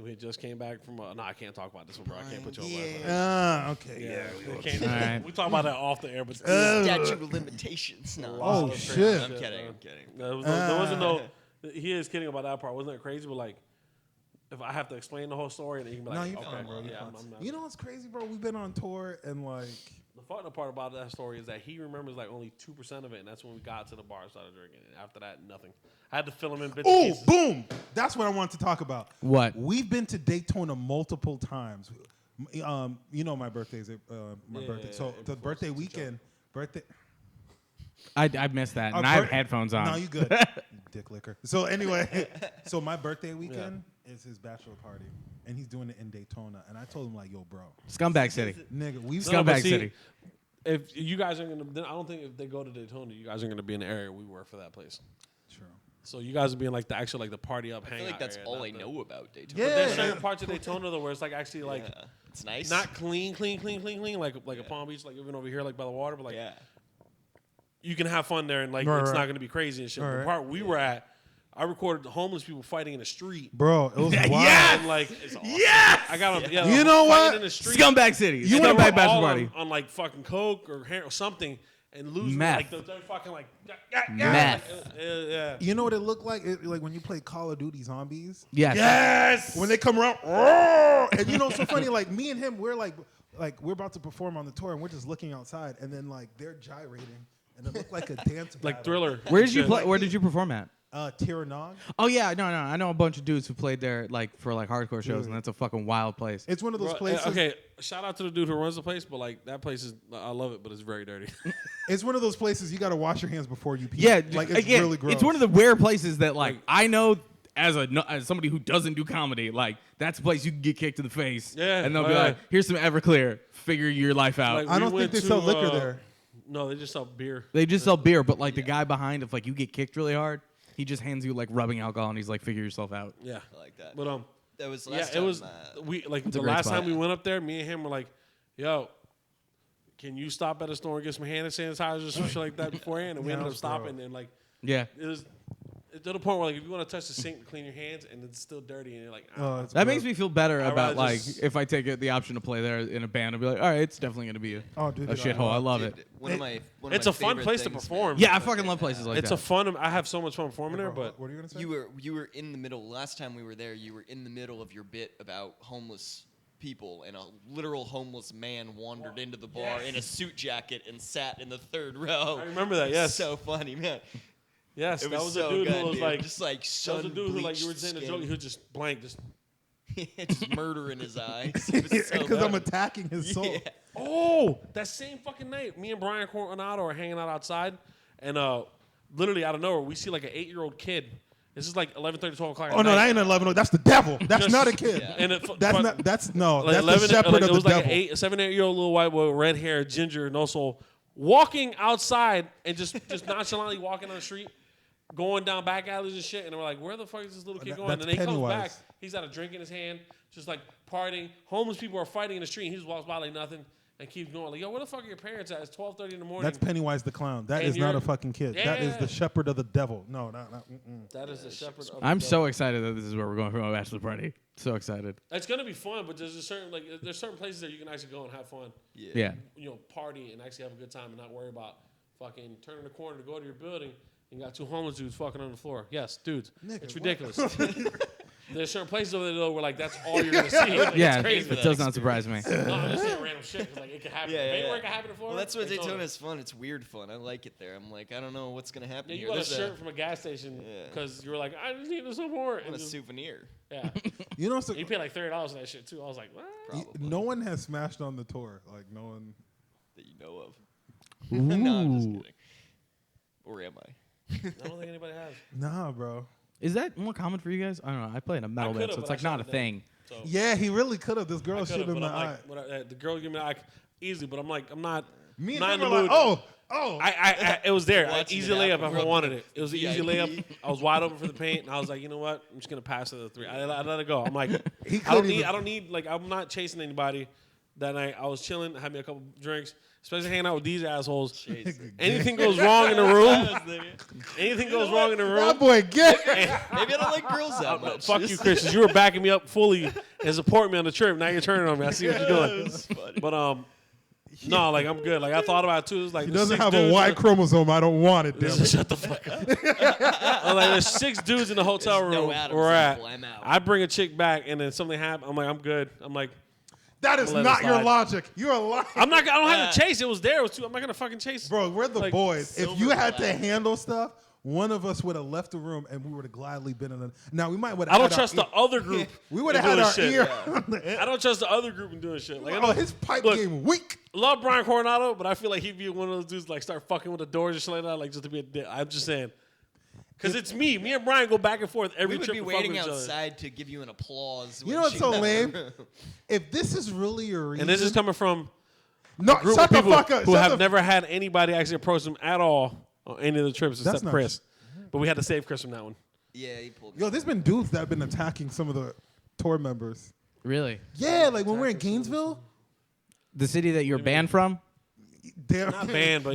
We just came back from. No, I can't talk about this one, bro. I can't put you on. Okay. We can't. All right. We talk about that off the air, but Statute of limitations. No. Oh, shit. I'm kidding. there wasn't no. He is kidding about that part. Wasn't that crazy? But like, if I have to explain the whole story, and then you can be No, like, you okay, fine, bro. You yeah, fine. I'm not. You know what's crazy, bro? We've been on tour and like. The fucked up part about that story is that he remembers like only 2% of it, and that's when we got to the bar and started drinking. And after that, nothing. I had to fill him in bits and Oh, pieces. boom! That's what I want to talk about. What? We've been to Daytona multiple times. You know my birthday's my Yeah, birthday. yeah, So yeah, the of course, birthday it's a weekend, birthday. I missed that, and I have headphones on. No, you good, you dick licker. So anyway, so my birthday weekend is his bachelor party, and he's doing it in Daytona. And I told him like, "Yo, bro, Scumbag City. nigga, we've Scumbag but see, City. If you guys are gonna, then I don't think if they go to Daytona, you guys are gonna be in the area we were for that place. True. So you guys are being like the actual like the party up I hangout. feel like that's area, all not I the- know about Daytona. Yeah. There's certain parts of Daytona though where it's like actually like Yeah. It's nice. not clean, like a Palm Beach, like even over here like by the water, but like yeah. you can have fun there and like Right, it's right. not gonna be crazy and shit. Right, The right. part we were at, I recorded homeless people fighting in the street. Bro, it was wild. And like it's awesome. Yes! I got them. Yeah, You know fighting what? In the street. Scumbag City. You And they wanna were Scumbag bachelor all party. on like fucking coke or hair or something and losing Meth. like they're fucking like Meth. yeah. You know what it looked like? Like when you play Call of Duty Zombies. Yes. Yes. When they come around, "Roar!" And you know what's so funny? Like me and him, we're like we're about to perform on the tour, and we're just looking outside, and then like they're gyrating, and it looked like a dance Like battle. Thriller. Where did you Shit. play? Where did you perform at? Tiranaug. Oh yeah, no, I know a bunch of dudes who played there like for like hardcore shows, and that's a fucking wild place. It's one of those Bro, places. okay, shout out to the dude who runs the place, but like that place is, I love it, but it's very dirty. It's one of those places you got to wash your hands before you pee. Yeah, like it's again, really gross. it's one of the rare places that like I know as somebody who doesn't do comedy, like that's a place you can get kicked in the face. Yeah, and they'll oh, be yeah. like, "Here's some Everclear, figure your life out." Like, I we don't think went they to, sell liquor there. No, they just sell beer. They just sell beer, but like the guy behind, if like you get kicked really hard, he just hands you like rubbing alcohol, and he's like, "Figure yourself out." Yeah, I like that. but That was yeah, last it time, was we like It's a the great last spot. time we went up there. Me and him were like, "Yo, can you stop at a store and get some hand sanitizer or some shit like that beforehand?" And we Yeah, ended up bro. stopping and like Yeah, it was to the point where like if you want to touch the sink to clean your hands and it's still dirty and you're like, Oh, it's that gross. makes me feel better I'd about rather like just- if I take the option to play there in a band, I'll be like, "All right, it's definitely gonna be a Dude, shithole." I love it. One of my It's a fun place to perform. Yeah, I fucking love places like it's that. a fun. I have so much fun performing there, Bro, but what are you gonna say? You were in the middle. Last time we were there, you were in the middle of your bit about homeless people, and a literal homeless man wandered into the bar in a suit jacket and sat in the third row. I remember that. Yes, So funny, man. yes, It that was was so a dude good, who was dude. like, just like that was a dude who like you were sun-bleached saying a joke, he was just blank, just. just murder in his eyes. It was so Because I'm bad. attacking his soul. Yeah. Oh, that same fucking night, me and Brian Coronado are hanging out outside, and literally out of nowhere, we see like an 8-year-old kid. This is like 11:30, 12 o'clock. Oh no, that ain't 11. That's the devil. That's Just- not a kid. Yeah. And That's not. That's no. like That's 11, the shepherd like, of it the was like devil. a 7, 8-year-old little white boy, with red hair, ginger, no soul, walking outside and just nonchalantly walking on the street, going down back alleys and shit. And we're like, where the fuck is this little kid That- going? that's And then he comes Pennywise. back. He's got a drink in his hand, just like partying. Homeless people are fighting in the street. And he just walks by like nothing and keeps going. Like, yo, where the fuck are your parents at? It's 12:30 in the morning. That's Pennywise the clown. That And is not you're- a fucking kid. That is Yeah. the shepherd of the devil. No, not. That is the shepherd of I'm the so excited that this is where we're going for my bachelor party. So excited. It's gonna be fun, but there's a certain there's certain places that you can actually go and have fun. Yeah. You know, party and actually have a good time and not worry about fucking turning the corner to go to your building and you got 2 homeless dudes fucking on the floor. Yes, dudes. Nigga, it's what? ridiculous. There's certain places over there though where like that's all you're gonna see. Like, Yeah, it's crazy. it does not surprise me. No, I'm just saying random shit because like it could happen. Yeah, If yeah, anywhere yeah. can happen in Florida. Well, that's what Daytona. Daytona is fun. It's weird fun. I like it there. I'm like, I don't know what's gonna happen Yeah, you here. got a There's shirt from a gas station Yeah. because you were like, I just need some more. and a souvenir. Yeah, You know, so, you pay like $30 for that shit too. I was like, what? Probably. no one has smashed on the tour. Like no one. That you know of. No, I'm just Ooh. kidding. Or am I? I don't think anybody has. Nah, bro. Is that more common for you guys? I don't know. I play in a metal band, could've, so it's but I like not a shot it thing. So Yeah, he really could have. This I girl could've, shit in but my I'm eye. like, the girl gave me the eye easily, but I'm like, I'm not. Me and not him in were the like, mood. oh. It was there. Watching Easy it layup happen, if I bro. wanted it. It was an easy VIP. layup. I was wide open for the paint, and I was like, you know what? I'm just gonna pass it to the 3. I let it go. I'm like, He I don't couldn't need. even- I don't need. Like, I'm not chasing anybody. that night. I was chilling, had me a couple drinks, especially hanging out with these assholes. Anything goes wrong in the room. Anything goes wrong in the room. That boy gay. Maybe I don't like girls that much. Fuck you, Chris. 'Cause you were backing me up fully and supporting me on the trip. Now you're turning on me. I see what you're doing. But no, like I'm good. Like I thought about it too. It was like He doesn't have a Y chromosome. I don't want it. Damn it. Shut the fuck up. Like there's 6 dudes in the hotel There's room no Adams where we're at. apple, I'm out. I bring a chick back and then something happened. I'm like, I'm good. I'm like, That is Let it not your slide. logic. You're lying. I don't have to chase. It was there. It was too. I'm not gonna fucking chase. Bro, we're the Like, boys. If silver you had to black. handle stuff, one of us would have left the room and we would have gladly been in a. Now, we might would have. I don't trust the other group. We would in have had doing our shit. ear. I don't trust the other group in doing shit. Like I Oh, know, his pipe look, game weak. love Brian Coronado, but I feel like he'd be one of those dudes like start fucking with the doors or shit like that, like just to be a dick. I'm just saying. Because it's me. Me and Brian go back and forth every We would trip be to fuck waiting with each other. outside to give you an applause. You know what's so lame? If this is really your reason. And this is coming from no, a group shut of the people fuck up. who Shut have the never had anybody actually approach them at all on any of the trips That's except not Chris. But we had to save Chris from that one. Yeah, he pulled. Yo, there's been dudes that have been attacking some of the tour members. Really? Yeah, like when we're in Gainesville. The city that you're banned from? Damn. Not banned, but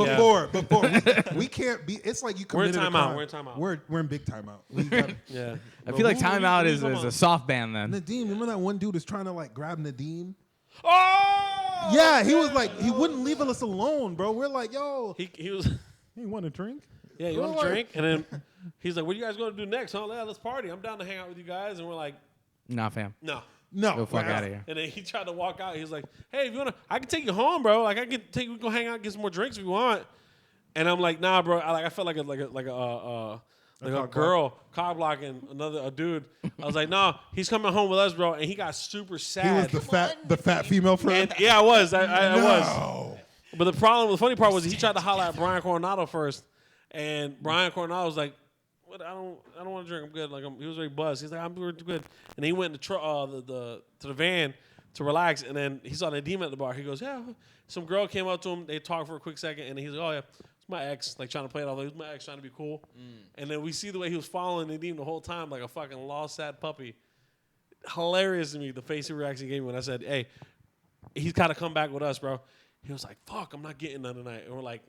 before we can't be. It's like you We're in committed a timeout. crime. We're in timeout. We're in big timeout. We got, Yeah. I feel like Who are you- timeout who is you a talking soft ban then. Nadeem, remember that one dude was trying to like grab Nadeem? about? Oh! Yeah, he was like he wouldn't leave us alone, bro. We're like, yo, He was. you want a drink? Yeah, you want a drink? And then he's like, what are you guys going to do next? Huh? Yeah, let's party. I'm down to hang out with you guys. And we're like, Nah, fam. no. No, Go fuck we're out of here. And then he tried to walk out. He was like, hey, if you want to, I can take you home, bro. Like, I can take you, we can go hang out and get some more drinks if you want. And I'm like, nah, bro. I felt like a girl cock blocking a dude. I was like, no, he's coming home with us, bro. And he got super He was sad. the fat female friend. And yeah, I was. I was. No. But the funny part was he tried to holler at Brian Coronado first, and Brian Coronado was like, "What? I don't want to drink. I'm good." Like he was very buzzed. He's like, "I'm good." And he went to the van to relax, and then he saw Nadeem at the bar. He goes, "Yeah." Some girl came up to him. They talked for a quick second, and he's like, "Oh yeah, it's my ex." Like trying to play it off. Like, it's my ex trying to be cool. And then we see the way he was following Nadeem the whole time, like a fucking lost sad puppy. Hilarious to me, the face he reaction gave me when I said, "Hey, he's got to come back with us, bro." He was like, "Fuck, I'm not getting none tonight." And we're like,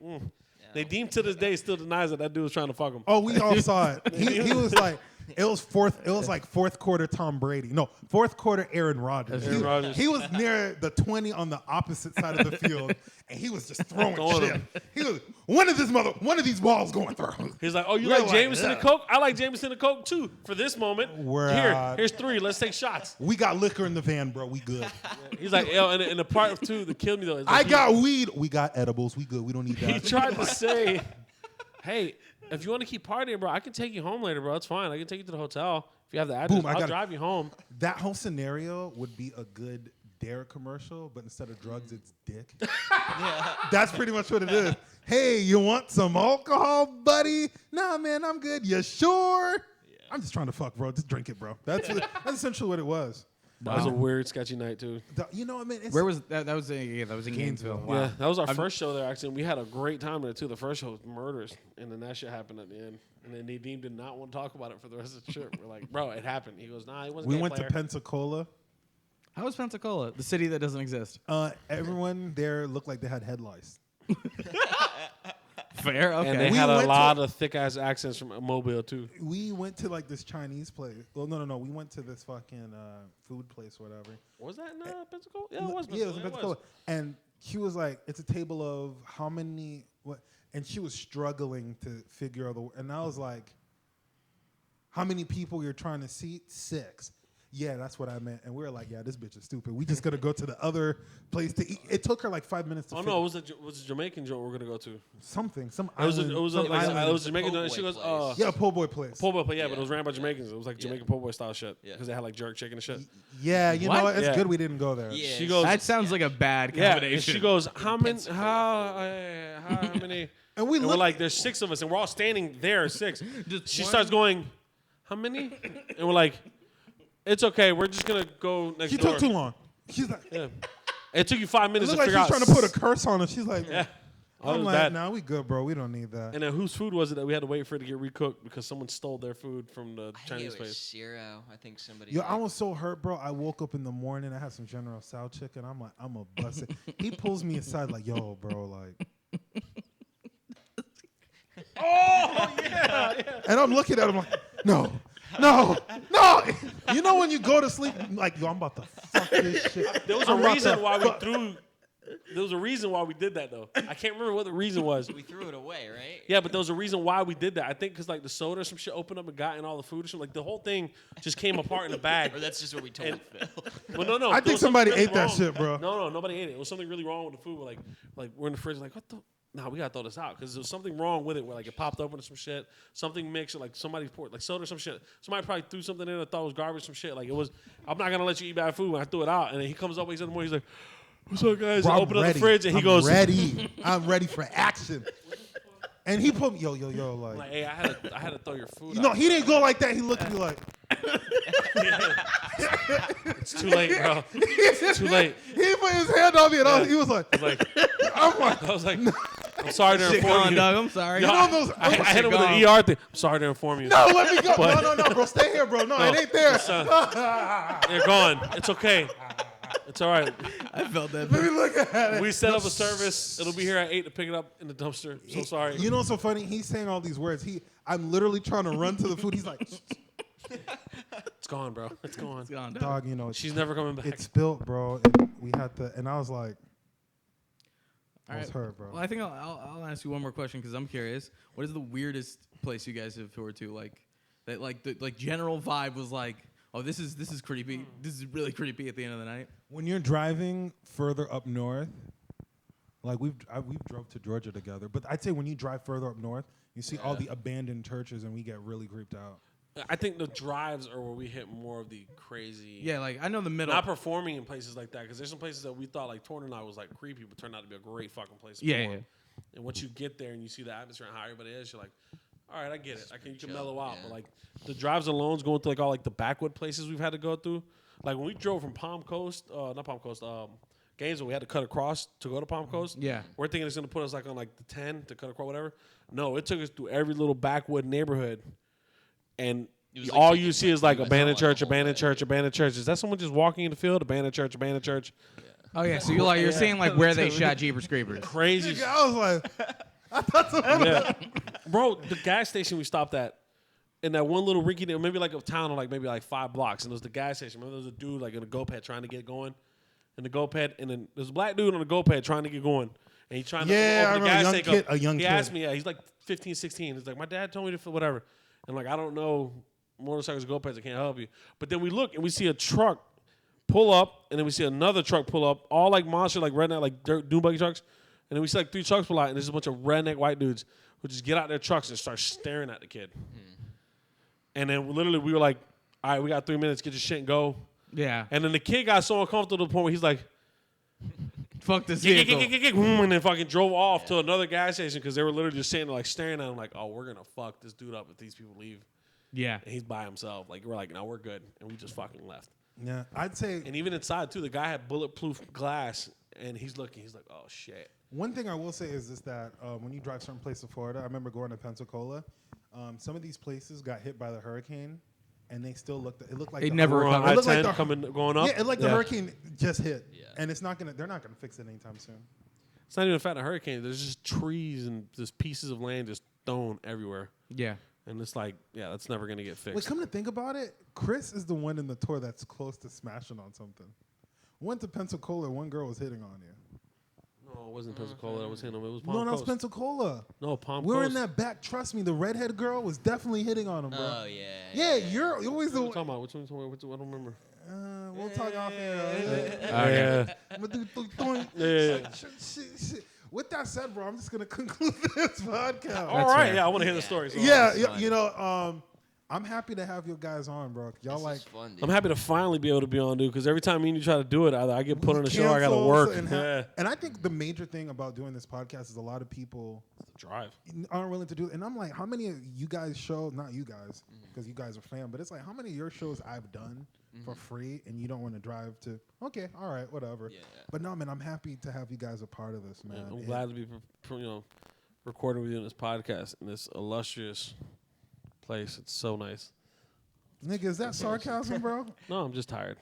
Nadeem to this day still denies that dude was trying to fuck him. Oh, we all saw it. He was like, it was fourth quarter Tom Brady. No, fourth quarter Aaron Rodgers. Aaron Rodgers. He was near the 20 on the opposite side of the field, and he was just throwing Throwing shit. them. He was one of these balls going through. He's like, "Oh, you We're like Jameson yeah. and Coke? I like Jameson and Coke too. For this moment, We're here's 3. Let's take shots." We got liquor in the van, bro. We good. He's like, "Yo," and the part two that killed me though. Is I like got weed. We got edibles. We good. We don't need He that. tried to say, "Hey, if you want to keep partying, bro, I can take you home later, bro. It's fine. I can take you to the hotel if you have the address. Boom, I I'll got it. drive you home." That whole scenario would be a good Dare commercial, but instead of drugs, it's dick. That's pretty much what it is. Hey, you want some alcohol, buddy? Nah, man, I'm good. You sure? I'm just trying to fuck, bro. Just drink it, bro. That's essentially what it was. That was a weird, sketchy night too. You know what I mean? It's, Where was that? That was in Gainesville. Wow. Yeah, that was our first show there, actually. And we had a great time there, too. The first show was murders, and then that shit happened at the end. And then Nadeem did not want to talk about it for the rest of the trip. We're like, bro, it happened. He goes, nah, he wasn't we a went player. to Pensacola. How was Pensacola? The city that doesn't exist. Everyone there looked like they had head lice. Fair. Okay. And they We had a went lot to- of thick-ass accents from Mobile, too. We went to like this Chinese place. Well, no. We went to this fucking food place or whatever. Was that in Pensacola? Yeah, it was Yeah, it was in Pensacola. Pensacola. And she was like, it's a table of how many, what? And she was struggling to figure out and I was like, how many people you're trying to seat? 6. Yeah, that's what I meant. And we were like, yeah, this bitch is stupid. We just got to go to the other place to eat. It took her like 5 minutes to Oh, no, it was a Jamaican joint we're going to go to. something. Some It was island. a some island. it was a Jamaican Po' joint. She boy goes, place. Yeah, po' boy place. po' boy, but Yeah. it was ran by Jamaicans. It was like Jamaican po' boy style shit. Yeah. Because they had like jerk chicken and shit. Yeah, you What? know what? It's Yeah. good we didn't go there. Yeah. She goes, That sounds like a bad yeah, combination. and she goes, how many, how many? And we And we're looked like, there's 6 of us, and we're all standing there, 6. Just She one- starts going, how many? And we're like, it's okay, we're just gonna go next She door. took too long. She's like, Yeah. It took you 5 it minutes looked to like figure she's out. trying to put a curse on us. She's like, Yeah. Other I'm than like, that, nah, we good, bro. We don't need that. and then whose food was it that we had to wait for it to get recooked because someone stole their food from the I Chinese think it was place? Zero. I think somebody. Yo, I was so hurt, bro. I woke up in the morning. I had some General Tso chicken. I'm like, I'm a bust it. He pulls me aside like, yo, bro, like. Oh yeah. And I'm looking at him like, no. You know when you go to sleep, like, yo, I'm about to fuck this shit. There was a reason why we threw. There was a reason why we did that though. I can't remember what the reason was. We threw it away, right? Yeah, but there was a reason why we did that. I think because like the soda or some shit opened up and got in all the food or something. Like the whole thing just came apart in the bag. Or that's just what we told Phil. Well, no. I there think was something somebody really ate that wrong. shit, bro. No, nobody ate it. It was something really wrong with the food. Like we're in the fridge, like what the. Nah, we gotta throw this out because there was something wrong with it where like it popped open or some shit, something mixed, or like somebody poured like soda or some shit. Somebody probably threw something in and thought it was garbage, some shit. Like it was. I'm not gonna let you eat bad food when I threw it out. And then he comes up, he's in the morning, he's like, "What's up, guys?" Bro, I I'm open up ready. the fridge and he I'm goes, ready. I'm ready for action. And he put me, yo, I'm like, hey, I had to throw your food. You know, out. he didn't go like that. He looked at me like, It's too late, bro. It's too late. he put his hand on me, and he was like, I was like, I'm sorry to Shit inform going, you. dog. I'm sorry. Yo, You know those- I hit him with an ER thing. I'm sorry to inform you. no, let me go. No, bro, stay here, bro. No, it ain't there. You're gone. It's okay. It's all right. I felt that. Let me look at it. We set up a service. It'll be here at 8 to pick it up in the dumpster. So sorry. You know what's so funny? He's saying all these words. I'm literally trying to run to the food. He's like, It's gone, bro. It's gone. It's gone, dog. dog, you know, She's never coming back. it spilt, bro. And we had to, and I was like, I was hurt, bro. Well, I think I'll ask you one more question because I'm curious. What is the weirdest place you guys have toured to? Like that, like the general vibe was like, oh, this is creepy. This is really creepy at the end of the night. When you're driving further up north, like we've drove to Georgia together, but I'd say when you drive further up north, you see all the abandoned churches, and we get really creeped out. I think the drives are where we hit more of the crazy. Yeah, like I know the middle. Not performing in places like that because there's some places that we thought like Torn and I was like creepy, but turned out to be a great fucking place. To Yeah, perform. And once you get there and you see the atmosphere and how everybody is, you're like, all right, I get it. You can mellow out. But like the drives alone, going to like all like the backwood places we've had to go through. Like when we drove from Gainesville, we had to cut across to go to Palm Coast. Yeah. We're thinking it's gonna put us like on like the 10 to cut across whatever. No, it took us through every little backwood neighborhood, and like all taking you see like is like US abandoned the church, whole abandoned way. church, abandoned church. Is that someone just walking in the field? Abandoned church, abandoned church. Oh yeah, so you're saying like where they shot Jeepers Creepers. Crazy. I was like, Yeah. Bro, the gas station we stopped at in that one little rinky dink, maybe like a town of like maybe like 5 blocks, and it was the gas station. Remember there was a dude like in a GoPed trying to get going in the GoPed, and then there's a black dude on the GoPed trying to get going, and he's trying to Yeah, I open the remember gas a young tank kid- up. a young he kid. asked me, yeah, he's like 15, 16. He's like, my dad told me to feel whatever, and like I don't know motorcycles, GoPeds, I can't help you. But then we look and we see a truck pull up, and then we see another truck pull up, all like monster, like redneck, like dirt dune buggy trucks. And then we see like 3 trucks pull out, and there's a bunch of redneck white dudes who just get out their trucks and start staring at the kid. And then literally we were like, all right, we got 3 minutes, get your shit and go. Yeah. And then the kid got so uncomfortable to the point where he's like, Fuck this "Gick, vehicle. gick, gick, gick," and then fucking drove off to another gas station because they were literally just sitting there like staring at him like, oh, we're going to fuck this dude up if these people leave. Yeah. And he's by himself. Like, we're like, no, we're good. And we just fucking left. yeah, I'd say And even inside, too, the guy had bulletproof glass, and he's looking. He's like, oh, shit. one thing I will say is this that when you drive certain places in Florida, I remember going to Pensacola. Some of these places got hit by the hurricane, and they still looked. It looked like They the never We're on It looked like I-10 the- going up. Yeah, it like the hurricane just hit, Yeah. and it's not gonna. They're not gonna fix it anytime soon. It's not even a fact of hurricane. There's just trees and just pieces of land just thrown everywhere. Yeah. And it's like, yeah, that's never going to get fixed. Wait, come to think about it, Chris is the one in the tour that's close to smashing on something. Went to Pensacola, one girl was hitting on you. No, it wasn't Pensacola that was hitting him. It was No, Palm that was Coast. Pensacola. No, Palm We were Coast. in that back. Trust me, the redhead girl was definitely hitting on him, bro. Oh yeah. Yeah, you're always the. What are you talking about? Which one? I don't remember. We'll talk off here. Yeah. Yeah. Shit. With that said, bro, I'm just gonna conclude this podcast. All right. fair. Yeah, I want to hear the story. So Yeah, fun. you know, I'm happy to have you guys on, bro. Y'all This like is fun, dude. I'm happy to finally be able to be on, dude, because every time me and you try to do it, either I get put on a show or I got to cancels work. and Yeah. and I think the major thing about doing this podcast is a lot of people Drive. aren't willing to do it. And I'm like, how many of you guys show? Not you guys, because you guys are fan, but it's like how many of your shows I've done for free and you don't want to drive to, okay, all right, whatever. Yeah. But no, man, I'm happy to have you guys a part of this, man. I'm glad to be, recording with you in this podcast in this illustrious place. It's so nice. Nigga, is that sarcasm, bro? No, I'm just tired.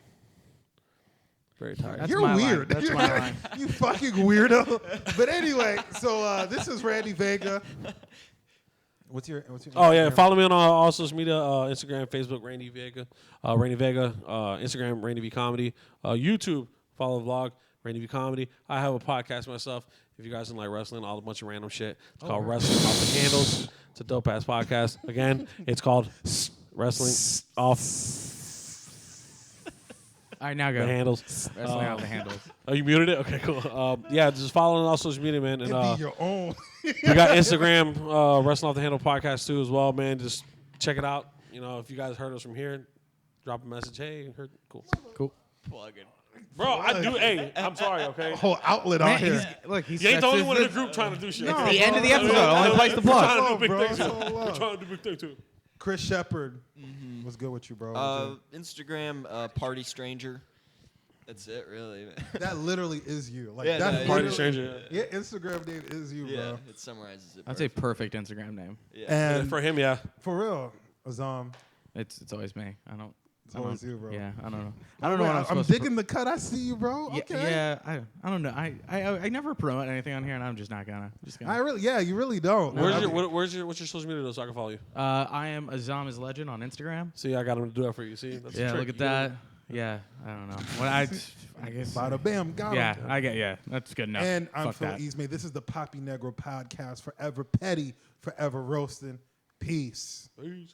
Very tired. That's You're my line. weird. That's my line. You fucking weirdo. But anyway, so this is Randy Vega. What's your Oh yeah, Instagram? follow me on all social media: Instagram, Facebook, Randy Vega, Instagram, Randy V Comedy, YouTube, follow the vlog, Randy V Comedy. I have a podcast myself. If you guys don't like wrestling, all a bunch of random shit. It's called Wrestling Off the Handles. It's a dope ass podcast. Again, it's called Wrestling Off All right, now the go. Handles. Wrestling out the handles. Oh, you muted it? Okay, cool. Yeah, just follow on all social media, man. And It'd be your own. we got Instagram, Wrestling Off the Handle podcast too as well, man. Just check it out. If you guys heard us from here, drop a message. Hey, heard. Cool. Cool. Plug it. Bro, I do. Hey, I'm sorry, okay? Whole outlet Man, out here. he's You ain't the only one in the this- group trying to do shit. No, It's the end of the bro. episode. Only place to We're plug. trying to do big Bro, things so too. We're love. trying to do big things too. Chris Shepard. What's good with you, bro? Instagram, Party Stranger. That's it, really. That literally is you. Like Yeah, that's no, Party literally- stranger. Your Instagram name is you, Yeah, bro. it summarizes it. That's a perfect Instagram name. Yeah. And For him, yeah. for real, Azam, It's always me. it's always you, bro. Yeah, I don't know. I don't know what I'm I'm supposed digging the cut. I see you, bro. to. Okay. Yeah, I don't know. I never promote anything on here, and I'm just not gonna. You really don't. What's I your mean, social media though, so I can follow you? I am Azam is Legend on Instagram. See, I got him to do that for you. See, that's the Yeah, trick. look at You gotta- that. Yeah, I don't know. Well, I guess. bada bam, got Yeah, him. I get. Yeah, that's good enough. And I'm Fuck Phil that. Ismay. This is the Papi Negro podcast. Forever petty, forever roasting. Peace. Peace.